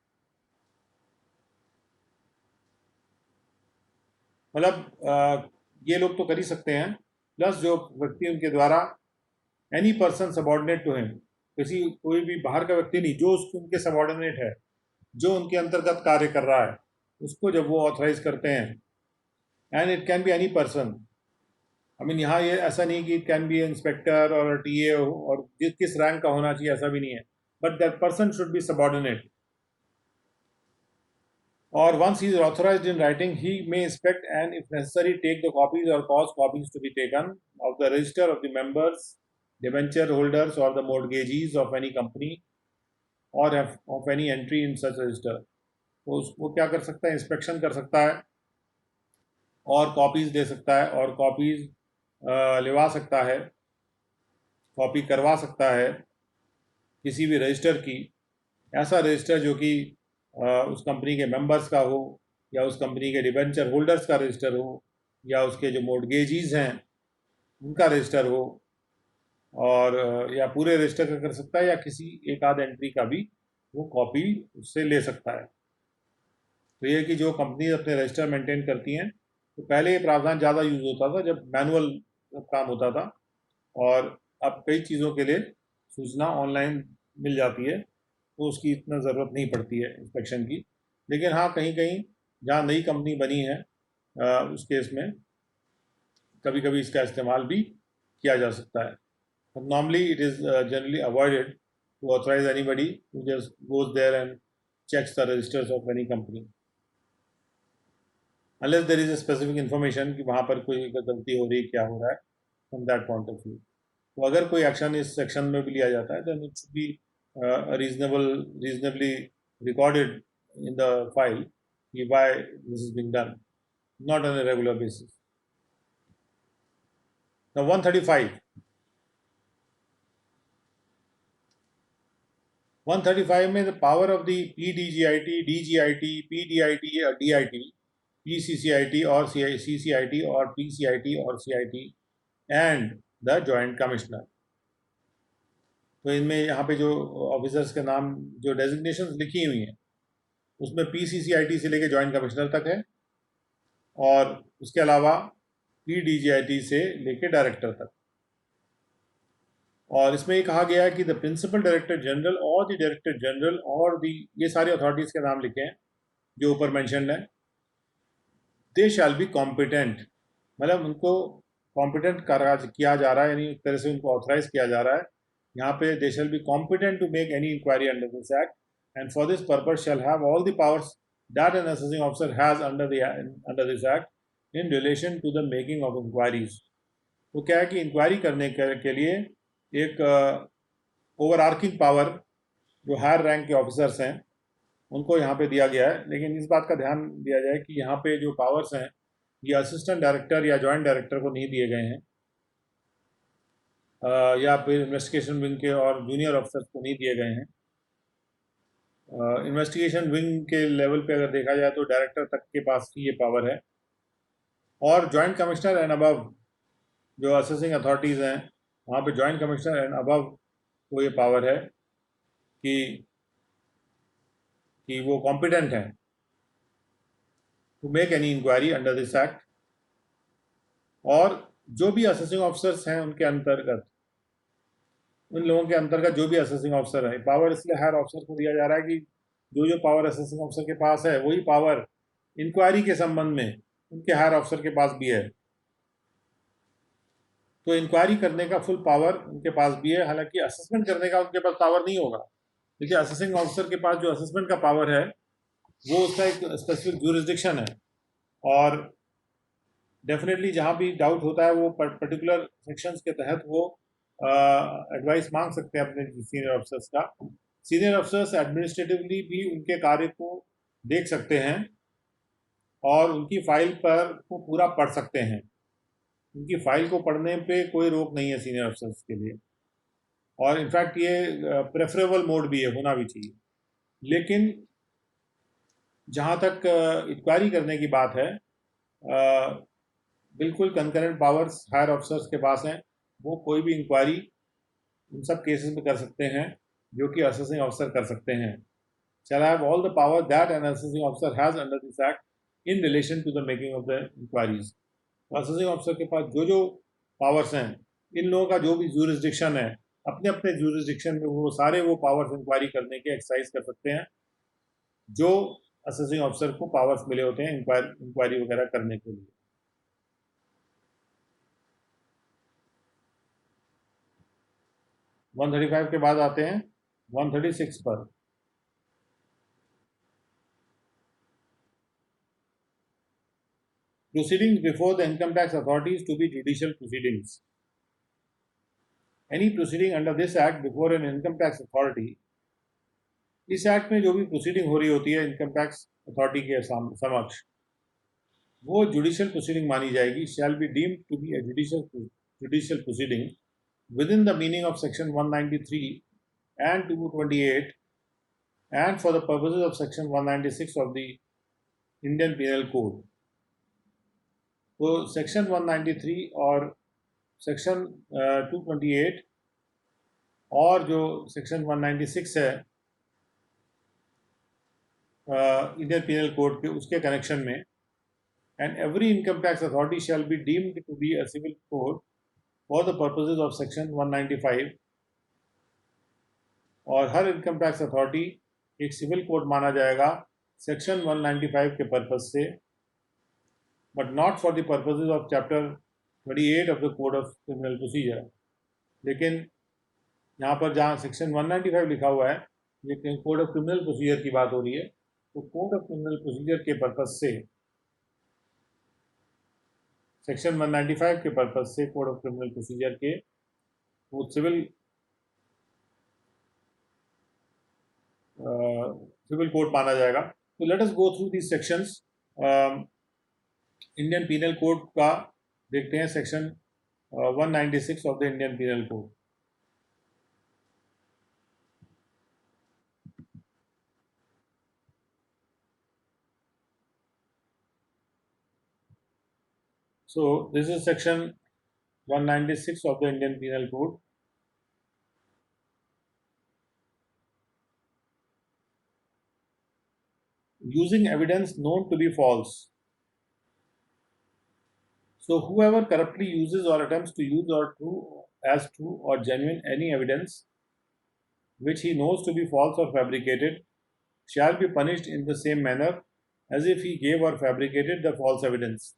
मतलब ये लोग तो कर ही सकते हैं, प्लस जो व्यक्ति उनके द्वारा any person subordinate to him, किसी कोई भी बाहर का व्यक्ति नहीं, जो उनके सबॉर्डिनेट है, जो उनके अंतर्गत कार्य कर रहा है, उसको जब वो ऑथराइज करते हैं, and it can be any person. I mean यहाँ ये ऐसा नहीं कि इट कैन बी इंस्पेक्टर और टीए और किस रैंक का होना चाहिए, ऐसा भी नहीं है, but that person should be subordinate. और once he is authorized in writing, he may inspect and if necessary take the copies or cause copies to be taken of the register of the members, debenture holders or the mortgagees of any company or of any entry in such register. तो उसको क्या कर सकता है, inspection कर सकता है और कॉपीज दे सकता है और कॉपीज लिवा सकता है, कॉपी करवा सकता है किसी भी रजिस्टर की, ऐसा रजिस्टर जो कि उस कंपनी के मेंबर्स का हो या उस कंपनी के डिबेंचर होल्डर्स का रजिस्टर हो या उसके जो मोर्टगेजीज हैं उनका रजिस्टर हो, और या पूरे रजिस्टर का कर सकता है या किसी एक आध एंट्री का भी वो कॉपी उससे ले सकता है। तो ये कि जो कंपनी अपने रजिस्टर मेंटेन करती हैं, तो पहले ये प्रावधान ज़्यादा यूज़ होता था जब मैनुअल काम होता था, और अब कई चीज़ों के लिए सूचना ऑनलाइन मिल जाती है, तो उसकी इतना ज़रूरत नहीं पड़ती है इंस्पेक्शन की। लेकिन हाँ, कहीं कहीं जहाँ नई कंपनी बनी है उस केस में कभी कभी इसका इस्तेमाल भी किया जा सकता है। Normally it is generally avoided to authorise anybody who just goes there and checks the registers of any company, unless there is a specific information कि वहाँ पर कोई गलती हो रही है, क्या हो रहा है from that point of view. तो अगर कोई एक्शन इस सेक्शन में भी लिया जाता है, then it should be reasonably recorded in the file why this is being done, not on a regular basis. Now 135. 135 में the power of the PDGIT, DGIT, PDIT or DIT, PCCIT or CCIT or PCIT or CIT and the Joint Commissioner. तो इनमें यहाँ पे जो officers के नाम जो designations लिखी हुई हैं उसमें PCCIT से लेके जॉइंट कमिश्नर तक है, और उसके अलावा PDGIT से लेके डायरेक्टर तक। और इसमें ये कहा गया है कि द प्रिंसिपल डायरेक्टर जनरल और द डायरेक्टर जनरल और दी, ये सारी अथॉरिटीज़ के नाम लिखे हैं जो ऊपर मेंशन है, दे शैल बी कॉम्पिटेंट, मतलब उनको कॉम्पिटेंट किया जा रहा है, यानी एक तरह से उनको ऑथराइज किया जा रहा है यहाँ पे, they shall be competent to make any inquiry under this act and for this purpose shall have all the powers that an assessing officer has under this act in relation to the making of inquiries. तो क्या है कि inquiry करने के लिए एक ओवरआर्किंग power जो higher rank के ऑफिसर्स हैं उनको यहाँ पे दिया गया है, लेकिन इस बात का ध्यान दिया जाए कि यहाँ पे जो पावर्स हैं ये असिस्टेंट डायरेक्टर या जॉइंट डायरेक्टर को नहीं दिए गए हैं, या फिर इन्वेस्टिगेशन विंग के और जूनियर ऑफिसर्स को नहीं दिए गए हैं। इन्वेस्टिगेशन विंग के लेवल पे अगर देखा जाए तो डायरेक्टर तक के पास ही ये पावर है, और जॉइंट कमिश्नर एंड अबव जो असेसिंग अथॉरिटीज़ हैं वहाँ पे जॉइंट कमिश्नर एंड अबव को ये पावर है कि वो कॉम्पिटेंट हैं to make any inquiry under this act, और जो भी असेसिंग ऑफिसर्स हैं उनके अंतर्गत, उन लोगों के अंतर्गत जो भी असेसिंग ऑफिसर है, पावर इसलिए हायर ऑफिसर को दिया जा रहा है कि जो पावर असेसिंग ऑफिसर के पास है वही पावर इंक्वायरी के संबंध में उनके हायर ऑफिसर के पास भी है। तो इंक्वायरी करने का फुल पावर उनके पास भी है, हालांकि असेसमेंट करने का उनके पास पावर नहीं होगा। देखिए, असेसिंग ऑफिसर के पास जो असेसमेंट का पावर है वो उसका एक स्पेसिफिक ज्यूरिसडिक्शन है, और डेफिनेटली जहाँ भी डाउट होता है वो पर्टिकुलर सेक्शंस के तहत वो एडवाइस मांग सकते हैं अपने सीनियर अफसर्स का। सीनियर अफसर्स एडमिनिस्ट्रेटिवली भी उनके कार्य को देख सकते हैं और उनकी फाइल पर को पूरा पढ़ सकते हैं। उनकी फाइल को पढ़ने पे कोई रोक नहीं है सीनियर अफसर्स के लिए, और इनफैक्ट ये प्रेफरेबल मोड भी है, होना भी चाहिए। लेकिन जहाँ तक इंक्वायरी करने की बात है, बिल्कुल कंकरेंट पावर्स हायर ऑफिसर्स के पास हैं, वो कोई भी इंक्वायरी उन सब केसेस में कर सकते हैं जो कि असेसिंग ऑफिसर कर सकते हैं। shall have all the power that an assessing officer has under this act in relation to the making of the inquiries। Assessing officer के पास जो जो पावर्स हैं, इन लोगों का जो भी ज्यूरिसडिक्शन है, अपने अपने ज्यूरिसडिक्शन में वो सारे वो पावर्स इंक्वायरी करने के एक्सरसाइज कर सकते हैं जो असेसिंग ऑफिसर को पावर्स मिले होते हैं इंक्वायरी वगैरह करने के लिए। वन 135 के बाद आते हैं 136 पर। Proceedings before the income tax authorities to be judicial proceedings। Any proceeding under this act before an income tax authority, इस एक्ट में जो भी प्रोसीडिंग हो रही होती है इनकम टैक्स अथॉरिटी के समक्ष, वो जुडिशियल प्रोसीडिंग मानी जाएगी। Shall be deemed to be a judicial proceeding within the meaning of section 193 and 228 and for the purposes of section 196 of the Indian Penal Code। तो सेक्शन 193 और section 228 और जो section 196 है इंडियन पीनल कोड के, उसके connection में, and every income tax authority shall be deemed to be a civil code for the purposes of section 195। और हर इनकम टैक्स अथॉरिटी एक सिविल कोड माना जाएगा सेक्शन 195 के पर्पज से, but not for the purposes of chapter 28 of the code of criminal procedure. लेकिन यहाँ पर जहाँ सेक्शन 195 लिखा हुआ है, ये कोड ऑफ क्रिमिनल प्रोसीजर की बात हो रही है, तो कोड ऑफ क्रिमिनल प्रोसीजर के पर्पज से, सेक्शन 195 के पर्पज से कोड ऑफ क्रिमिनल प्रोसीजर के वो सिविल कोड माना जाएगा। तो let us go through these sections. Indian penal code का देखते हैं, section 196 of the Indian penal code. So this is section 196 of the Indian Penal Code। Using evidence known to be false। So whoever corruptly uses or attempts to use as true or genuine any evidence which he knows to be false or fabricated shall be punished in the same manner as if he gave or fabricated the false evidence।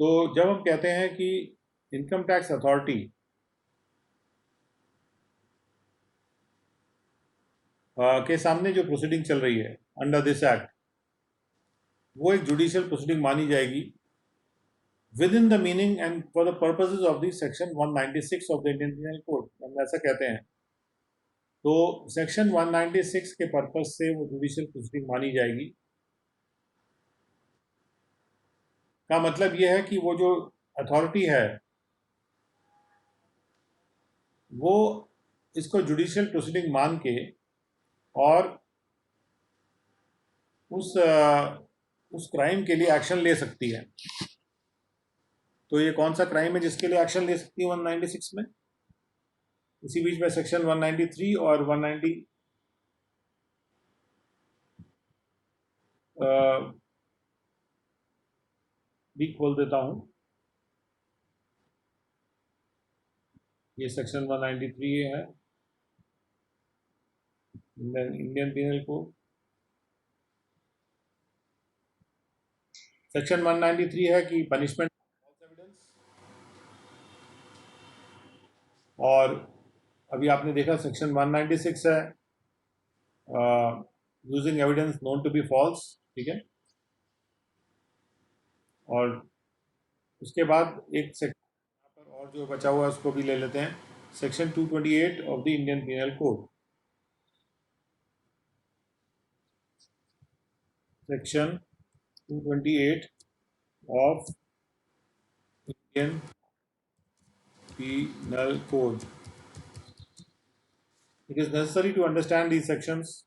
तो जब हम कहते हैं कि income tax authority के सामने जो proceeding चल रही है अंडर दिस एक्ट, वो एक जुडिशियल प्रोसीडिंग मानी जाएगी within the meaning and for the purposes of this section 196 of the Indian penal code. हम ऐसा कहते हैं, तो सेक्शन 196 के पर्पस से वो जुडिशियल प्रोसीडिंग मानी जाएगी। का मतलब ये है कि वो जो अथॉरिटी है वो इसको जुडिशियल प्रोसीडिंग मान के और उस क्राइम के लिए एक्शन ले सकती है। तो ये कौन सा क्राइम है जिसके लिए एक्शन ले सकती है 196 में? इसी बीच में सेक्शन 193 और 190 भी खोल देता हूं। ये सेक्शन 193 है इंडियन पीनल कोड। सेक्शन 193 है कि पनिशमेंट फॉल्स एविडेंस, और अभी आपने देखा सेक्शन 196 है using evidence known to be false, ठीक है। और उसके बाद एक सेक्शन पर और जो बचा हुआ है उसको भी ले लेते हैं, section 228 of the Indian penal code. Section 228 of Indian Penal Code. It is necessary to understand these sections.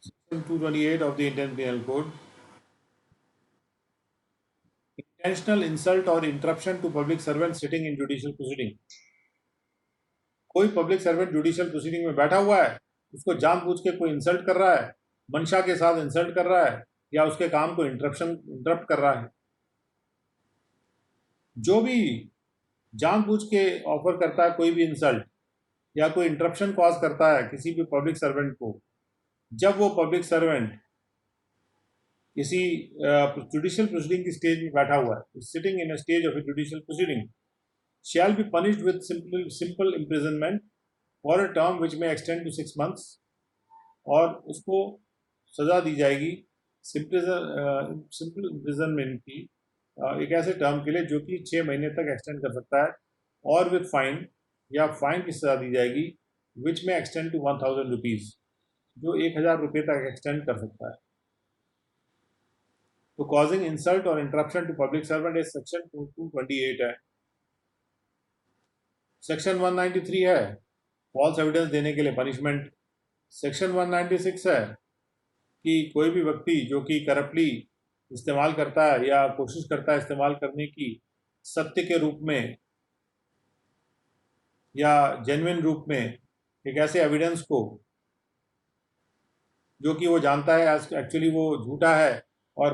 Section 228 of the Indian Penal Code. Intentional insult or interruption to public servant sitting in judicial proceeding. कोई public servant judicial proceeding में बैठा हुआ है, उसको जानबूझ के कोई insult कर रहा है, मंशा के साथ इंसल्ट कर रहा है, या उसके काम को इंटरप्ट कर रहा है। जो भी जानबूझ के ऑफर करता है कोई भी इंसल्ट या कोई इंटरप्शन कॉज करता है किसी भी पब्लिक सर्वेंट को, जब वो पब्लिक सर्वेंट किसी जुडिशियल प्रोसीडिंग की स्टेज में बैठा हुआ है, sitting in a stage of A judicial proceeding, shall be punished with simple imprisonment for a term which में एक्सटेंड टू 6 months, और उसको सजा दी जाएगी सिंपल इम्प्रिजनमेंट की एक ऐसे टर्म के लिए जो कि 6 महीने तक एक्सटेंड कर सकता है, और विद फाइन, या फाइन की सजा दी जाएगी विच में एक्सटेंड टू 1000 रुपीज़, जो 1000 रुपये तक एक्सटेंड कर सकता है। तो causing insult or interruption to public servant is section 228 है। सेक्शन 193 है फॉल्स एविडेंस देने के लिए पनिशमेंट। सेक्शन 196 है कि कोई भी व्यक्ति जो कि करप्टली इस्तेमाल करता है या कोशिश करता है इस्तेमाल करने की सत्य के रूप में या जेन्युइन रूप में एक ऐसे एविडेंस को जो कि वो जानता है एक्चुअली वो झूठा है और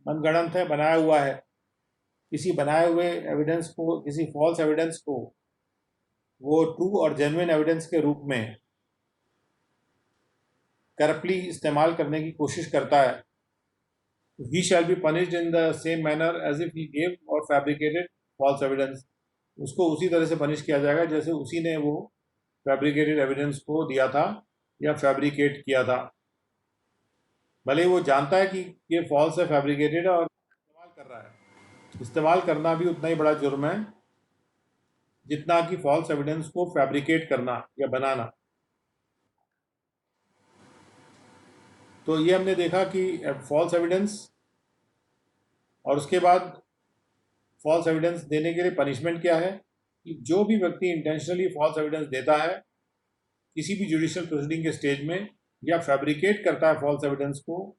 मनगढ़ंत है, बनाया हुआ है, किसी बनाए हुए एविडेंस को, किसी फॉल्स एविडेंस को वो ट्रू और जेन्युइन एविडेंस के रूप में करप्टली इस्तेमाल करने की कोशिश करता है, he shall be punished in the same manner as if he gave or fabricated false evidence. उसको उसी तरह से पनिश किया जाएगा जैसे उसी ने वो फैब्रिकेटेड एविडेंस को दिया था या फैब्रिकेट किया था, भले ही वो जानता है कि ये फॉल्स है, फैब्रिकेटेड है, और इस्तेमाल कर रहा है। इस्तेमाल करना भी उतना ही बड़ा जुर्म है जितना कि फॉल्स एविडेंस को फैब्रिकेट करना या बनाना। तो ये हमने देखा कि फॉल्स एविडेंस, और उसके बाद फॉल्स एविडेंस देने के लिए पनिशमेंट क्या है कि जो भी व्यक्ति इंटेंशनली फॉल्स एविडेंस देता है किसी भी जुडिशियल प्रोसीडिंग के स्टेज में, या फैब्रिकेट करता है फॉल्स एविडेंस को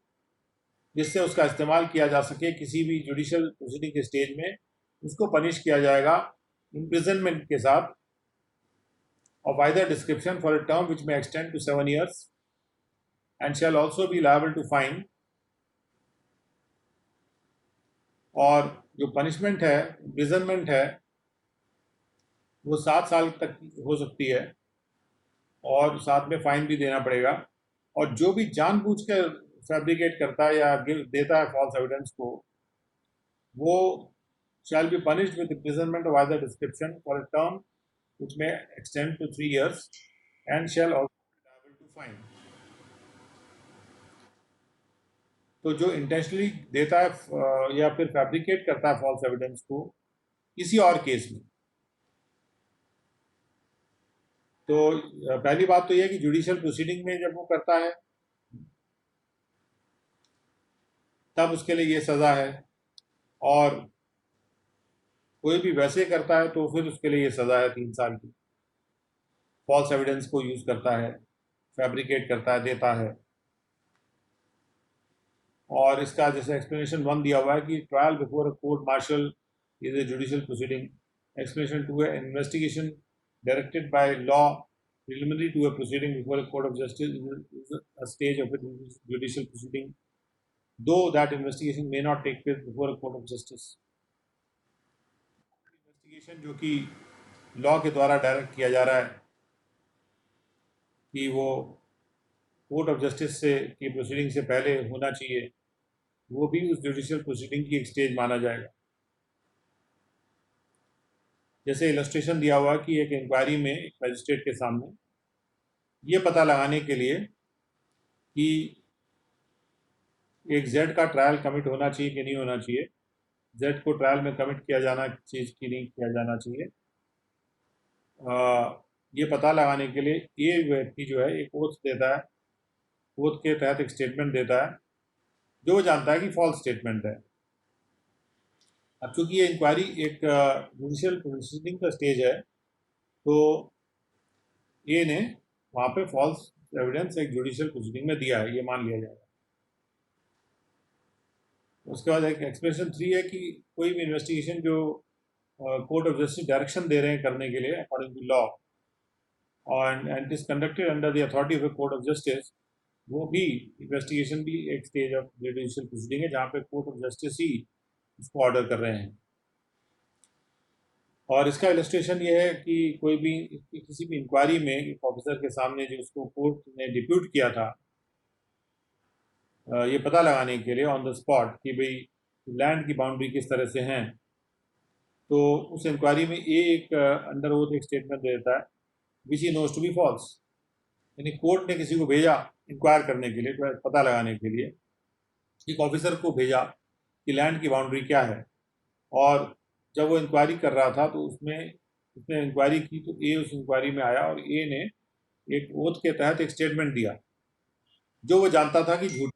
जिससे उसका इस्तेमाल किया जा सके किसी भी जुडिशियल प्रोसीडिंग के स्टेज में, उसको पनिश किया जाएगा इम्प्रिजनमेंट के साथ of either description for a term which may extend to 7 years and shall also be liable to fine। और जो पनिशमेंट है, इम्प्रिजनमेंट है, वो 7 साल तक हो सकती है और साथ में फाइन भी देना पड़ेगा। और जो भी जानबूझकर फैब्रिकेट करता है या देता है फॉल्स एविडेंस को, वो shall be punished with imprisonment of either description for a term which may extend to 3 years and shall also be liable to fine। तो जो इंटेंशनली देता है या फिर फैब्रिकेट करता है फॉल्स एविडेंस को किसी और केस में, तो पहली बात तो यह है कि जुडिशियल प्रोसीडिंग में जब वो करता है तब उसके लिए ये सज़ा है। और कोई भी वैसे करता है तो फिर उसके लिए ये सज़ा है 3 साल की। फॉल्स एविडेंस को यूज़ करता है, फैब्रिकेट करता है, देता है। और इसका जैसे एक्सप्लेनेशन 1 दिया हुआ है कि trial before a court martial is a judicial proceeding. Explanation 2 है investigation directed by law preliminary to a proceeding before a court of justice is a stage of a judicial proceeding, though that investigation may not take place before a court of justice. Investigation जो कि law के द्वारा direct किया जा रहा है कि वो कोर्ट ऑफ जस्टिस से की प्रोसीडिंग से पहले होना चाहिए, वो भी उस जुडिशियल प्रोसीडिंग की एक स्टेज माना जाएगा। जैसे इलस्ट्रेशन दिया हुआ कि एक इंक्वायरी में एक मजिस्ट्रेट के सामने ये पता लगाने के लिए कि एक जेड का ट्रायल कमिट होना चाहिए कि नहीं होना चाहिए, जेड को ट्रायल में कमिट किया जाना चाहिए कि नहीं किया जाना चाहिए, ये पता लगाने के लिए ये व्यक्ति जो है एक ओथ देता है, ओथ के तहत एक स्टेटमेंट देता है जो वो जानता है कि फॉल्स स्टेटमेंट है। अब चूंकि ये इंक्वायरी एक जुडिशियल प्रोसीडिंग का स्टेज है, तो ए ने वहाँ पे फॉल्स एविडेंस एक जुडिशियल प्रोसीडिंग में दिया है, ये मान लिया जाएगा। उसके बाद एक एक्सप्रेशन 3 है कि कोई भी इन्वेस्टिगेशन जो कोर्ट ऑफ जस्टिस डायरेक्शन दे रहे हैं करने के लिए अकॉर्डिंग टू लॉ और and is conducted under the authority of court of justice, वो भी इन्वेस्टिगेशन भी एक स्टेज ऑफ जुडिशियल प्रोसीडिंग है जहाँ पे कोर्ट ऑफ जस्टिस ही उसको ऑर्डर कर रहे हैं। और इसका इलस्ट्रेशन ये है कि कोई भी किसी भी इंक्वायरी में एक ऑफिसर के सामने जो उसको कोर्ट ने डिप्यूट किया था ये पता लगाने के लिए ऑन द स्पॉट कि भाई लैंड की बाउंड्री किस तरह से हैं, तो उस इंक्वायरी में ये एक अंडर ओथ एक स्टेटमेंट दे देता है which he knows to be false. यानी कोर्ट ने किसी को भेजा इंक्वायर करने के लिए, पता लगाने के लिए, एक ऑफिसर को भेजा कि लैंड की बाउंड्री क्या है, और जब वो इंक्वायरी कर रहा था तो उसने इंक्वायरी की तो ए उस इंक्वायरी में आया और ए ने एक ओथ के तहत एक स्टेटमेंट दिया जो वो जानता था कि झूठ।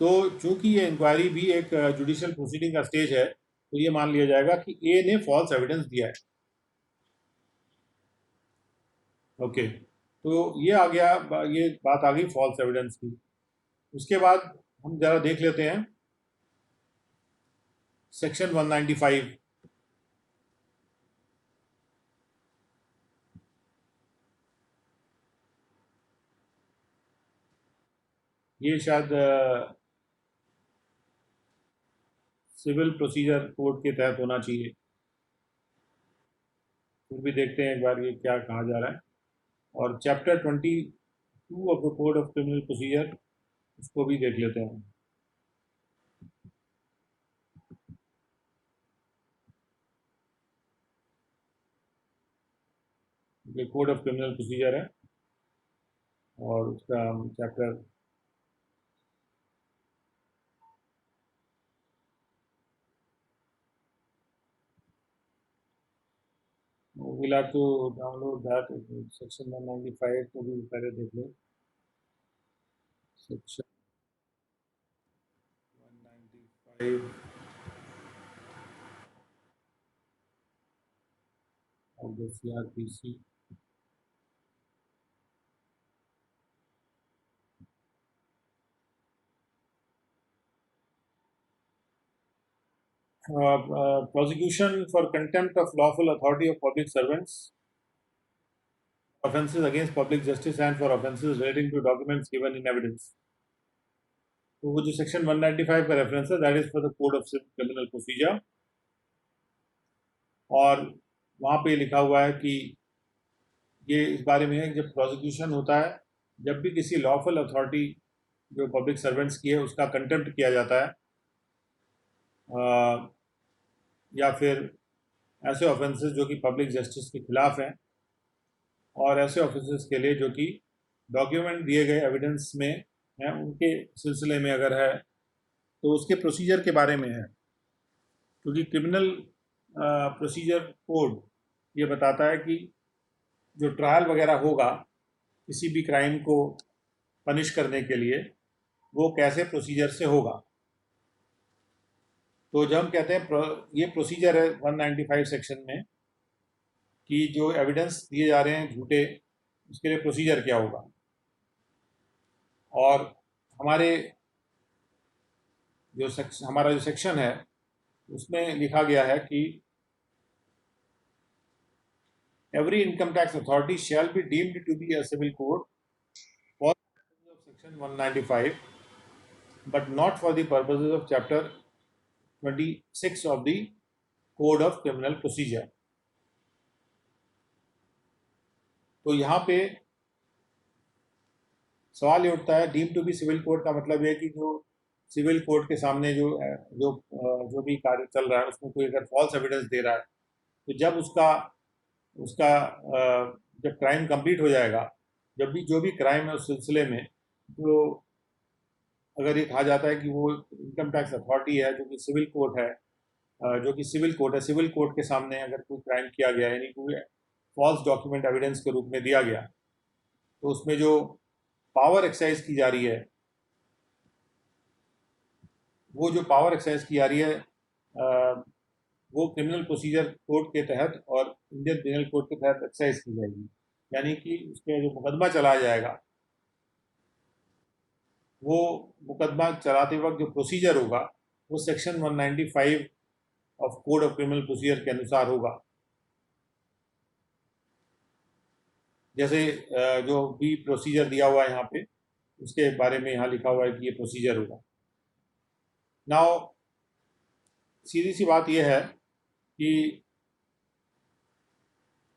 तो चूंकि ये इंक्वायरी भी एक जुडिशियल प्रोसीडिंग का स्टेज है, तो ये मान लिया जाएगा कि ए ने फॉल्स एविडेंस दिया है। ओके, तो ये आ गया, ये बात आ गई फॉल्स एविडेंस की। उसके बाद हम जरा देख लेते हैं सेक्शन 195। ये शायद सिविल प्रोसीजर कोड के तहत होना चाहिए, फिर भी देखते हैं एक बार ये क्या कहा जा रहा है। और chapter 22 of the code of criminal procedure, उसको भी देख लेते हैं। ये कोड ऑफ क्रिमिनल प्रोसीजर है और उसका chapter we'll have to download that section 195 को भी पहले देख लें। Section 195 of the CRPC। prosecution for contempt of lawful authority of public servants, offences against public justice and for offences relating to documents given in evidence। तो वो जो section 195 का reference है that is for the code of criminal procedure, और वहाँ पे लिखा हुआ है कि ये इस बारे में है कि जब प्रोसिक्यूशन होता है, जब भी किसी लॉफुल अथॉरिटी जो पब्लिक सर्वेंट्स की है उसका कंटेम्प्ट किया जाता है, या फिर ऐसे ऑफेंसेस जो कि पब्लिक जस्टिस के खिलाफ हैं, और ऐसे ऑफेंसेस के लिए जो कि डॉक्यूमेंट दिए गए एविडेंस में हैं उनके सिलसिले में अगर है तो उसके प्रोसीजर के बारे में है। क्योंकि क्रिमिनल प्रोसीजर कोड ये बताता है कि जो ट्रायल वगैरह होगा किसी भी क्राइम को पनिश करने के लिए वो कैसे प्रोसीजर से होगा। तो जब हम कहते हैं ये प्रोसीजर है 195 सेक्शन में कि जो एविडेंस दिए जा रहे हैं झूठे, उसके लिए प्रोसीजर क्या होगा। और हमारे हमारा जो सेक्शन है उसमें लिखा गया है कि every income tax authority shall be deemed to be a civil court for the purposes of section 195 but not for the purposes of chapter 26 of the code of criminal procedure। तो यहाँ पे सवाल ये उठता है, deem to be civil court का मतलब है कि जो सिविल कोर्ट के सामने जो जो जो भी कार्य चल रहा है उसमें कोई अगर फॉल्स एविडेंस दे रहा है तो जब उसका उसका जब क्राइम कंप्लीट हो जाएगा, जब भी जो भी क्राइम है उस सिलसिले में, तो अगर ये कहा जाता है कि वो इनकम टैक्स अथॉरिटी है जो कि सिविल कोर्ट है, सिविल कोर्ट के सामने अगर कोई क्राइम किया गया यानी कोई फॉल्स डॉक्यूमेंट एविडेंस के रूप में दिया गया, तो उसमें जो पावर एक्सरसाइज की जा रही है, वो जो पावर एक्सरसाइज की जा रही है वो क्रिमिनल प्रोसीजर कोड के तहत और इंडियन पिनल कोड के तहत एक्सरसाइज की जाएगी। यानी कि उसके जो मुकदमा चलाया जाएगा, वो मुकदमा चलाते वक्त जो प्रोसीजर होगा वो section 195 of code of criminal procedure के अनुसार होगा। जैसे जो भी प्रोसीजर दिया हुआ है यहाँ पे, उसके बारे में यहाँ लिखा हुआ है कि ये प्रोसीजर होगा। नाउ सीधी सी बात यह है कि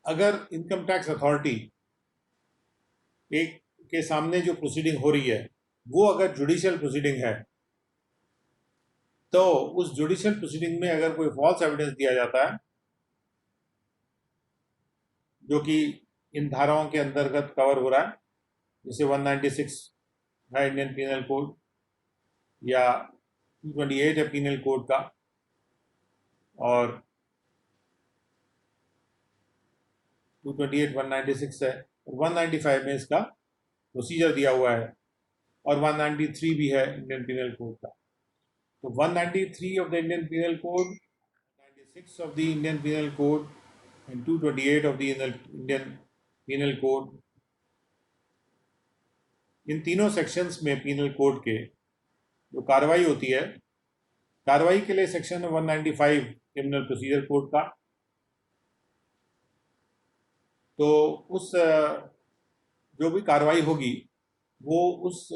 अगर इनकम टैक्स अथॉरिटी एक के सामने जो प्रोसीडिंग हो रही है वो अगर जुडिशियल प्रोसीडिंग है, तो उस जुडिशियल प्रोसीडिंग में अगर कोई फॉल्स एविडेंस दिया जाता है जो कि इन धाराओं के अंतर्गत कवर हो रहा है, जैसे 196 है इंडियन पिनल कोड या 228 है पिनल कोड का, और 228 196 है, और 195 में इसका प्रोसीजर दिया हुआ है, और 193 भी है इंडियन पिनल कोड का। तो 193 of the Indian penal code, 96 of the Indian penal code and 228 of the Indian penal code, इन तीनों सेक्शंस में पिनल कोड के जो कार्रवाई होती है, कार्रवाई के लिए सेक्शन 195 क्रिमिनल प्रोसीजर कोड का, तो उस जो भी कार्रवाई होगी वो उस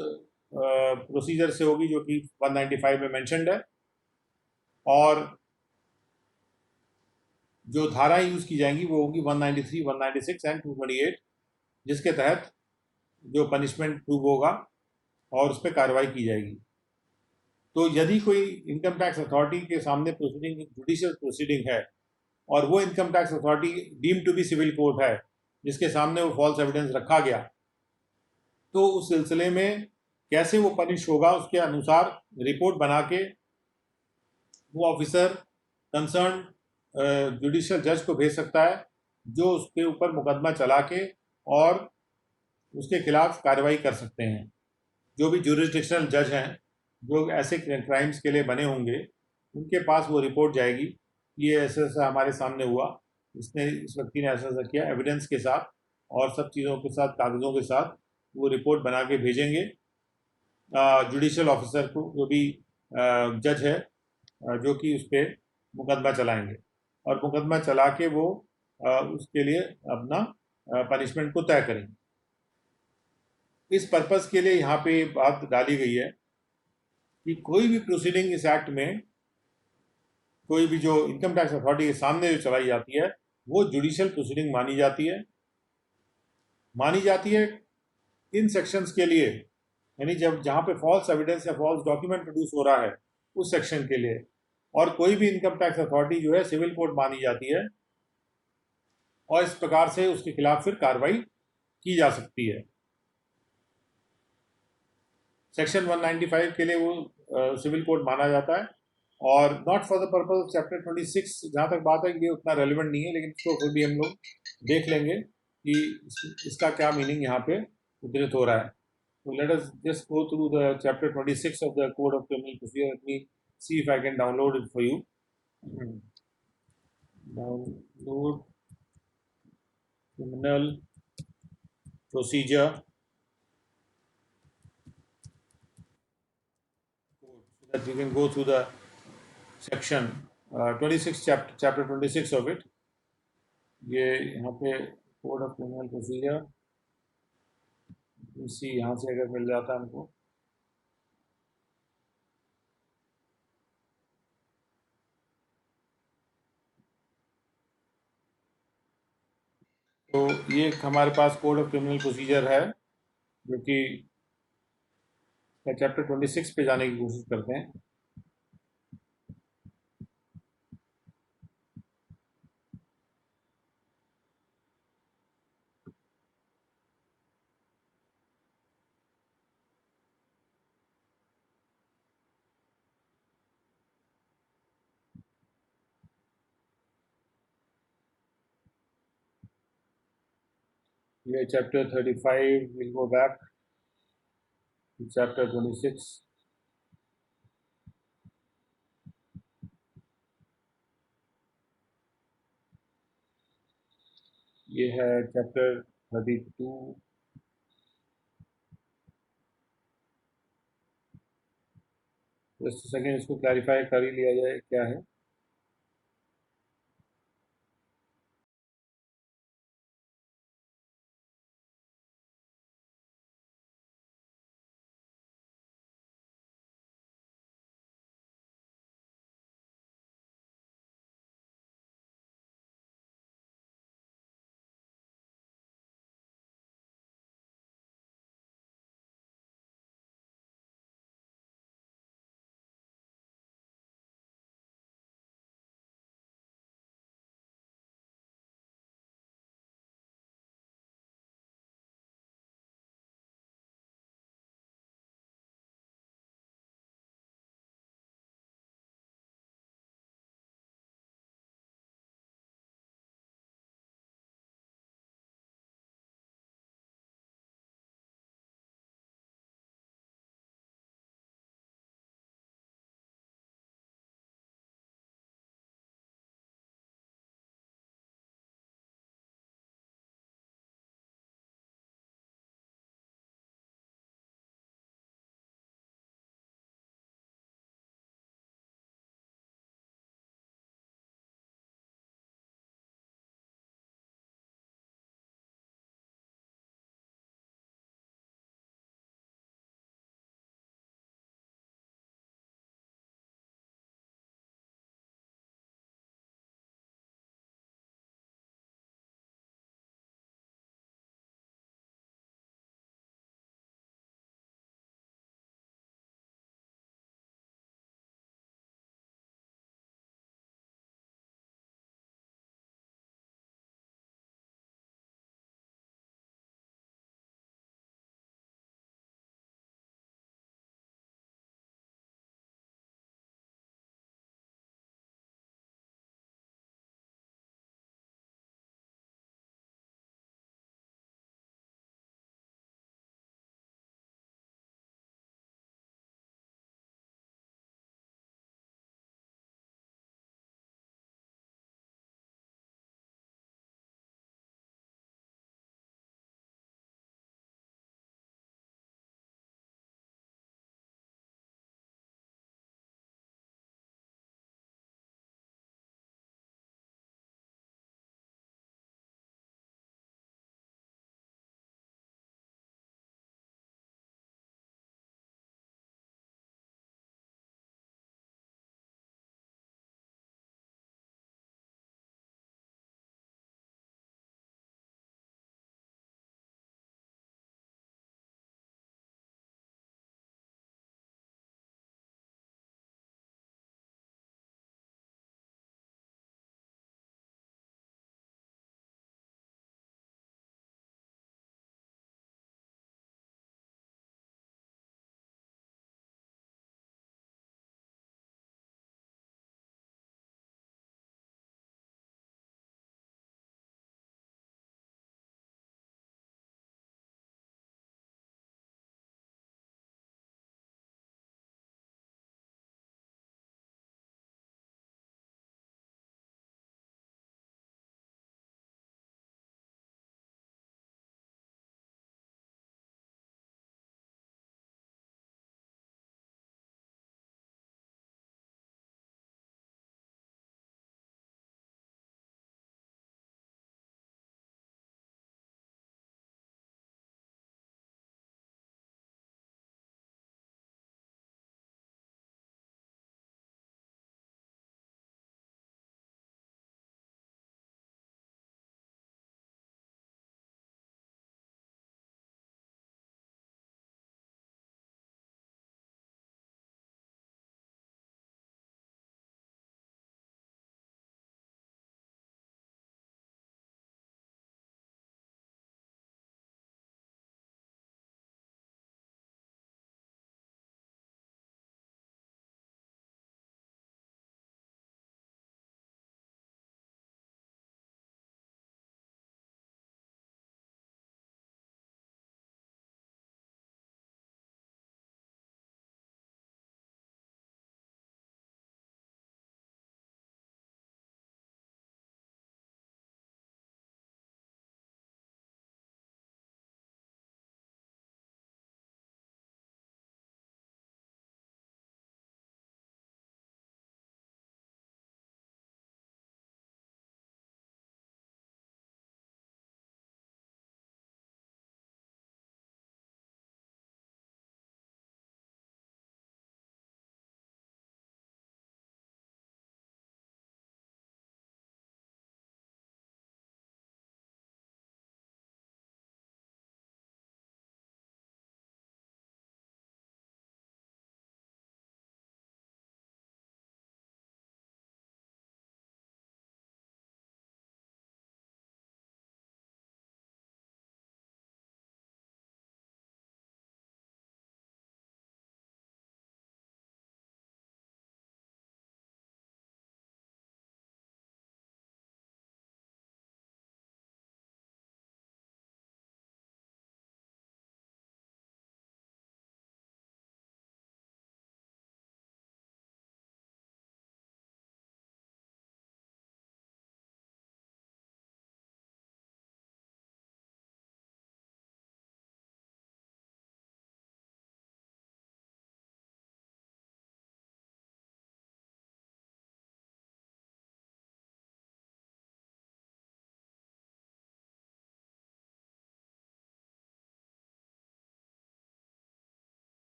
प्रोसीजर से होगी जो कि 195 में मेंशन्ड है, और जो धाराएं यूज की जाएंगी वो होगी 193, 196 एंड 228, जिसके तहत जो पनिशमेंट प्रूव होगा और उस पर कार्रवाई की जाएगी। तो यदि कोई इनकम टैक्स अथॉरिटी के सामने प्रोसीडिंग जुडिशियल प्रोसीडिंग है और वो income tax authority deem to be civil court है जिसके सामने वो फॉल्स एविडेंस रखा गया, तो उस सिलसिले में कैसे वो पनिश होगा उसके अनुसार रिपोर्ट बना के वो ऑफिसर कंसर्न जुडिशियल जज को भेज सकता है, जो उसके ऊपर मुकदमा चला के और उसके खिलाफ कार्रवाई कर सकते हैं। जो भी जुरिस्डिक्शनल जज हैं जो ऐसे क्राइम्स के लिए बने होंगे, उनके पास वो रिपोर्ट जाएगी, ये ऐसा ऐसा हमारे सामने हुआ, इसने इस व्यक्ति ने ऐसा ऐसा किया, एविडेंस के साथ और सब चीज़ों के साथ, कागज़ों के साथ वो रिपोर्ट बना के भेजेंगे जुडिशियल ऑफिसर को, जो भी जज है जो कि उस पर मुकदमा चलाएंगे, और मुकदमा चला के वो उसके लिए अपना पनिशमेंट को तय करेंगे। इस पर्पस के लिए यहाँ पे बात डाली गई है कि कोई भी प्रोसीडिंग इस एक्ट में, कोई भी जो इनकम टैक्स अथॉरिटी के सामने जो चलाई जाती है वो जुडिशियल प्रोसीडिंग मानी जाती है इन सेक्शंस के लिए, यानी जब जहाँ पे फॉल्स एविडेंस या फॉल्स डॉक्यूमेंट प्रोड्यूस हो रहा है उस सेक्शन के लिए, और कोई भी इनकम टैक्स अथॉरिटी जो है सिविल कोर्ट मानी जाती है, और इस प्रकार से उसके खिलाफ फिर कार्रवाई की जा सकती है। सेक्शन 195 के लिए वो सिविल कोड माना जाता है, और not for the purpose of chapter 26 जहाँ तक बात है ये उतना रेलिवेंट नहीं है, लेकिन इसको फिर भी हम लोग देख लेंगे कि इसका क्या मीनिंग यहाँ पे उद्धृत हो रहा है। तो let us just go through the chapter 26 of the code of criminal procedure. Let me see if I can download it for you. Download criminal procedure code so that we can go through the section 26 chapter 26 of it. ये यहाँ पे code of criminal procedure इसी यहाँ से अगर मिल जाता है हमको तो ये हमारे पास कोड ऑफ क्रिमिनल प्रोसीजर है जो कि चैप्टर 26 पे जाने की कोशिश करते हैं. ये chapter 35 we'll go back to chapter 26. ये है chapter 32. जस्ट सेकेंड इसको क्लैरिफाई कर ही लिया जाए क्या है.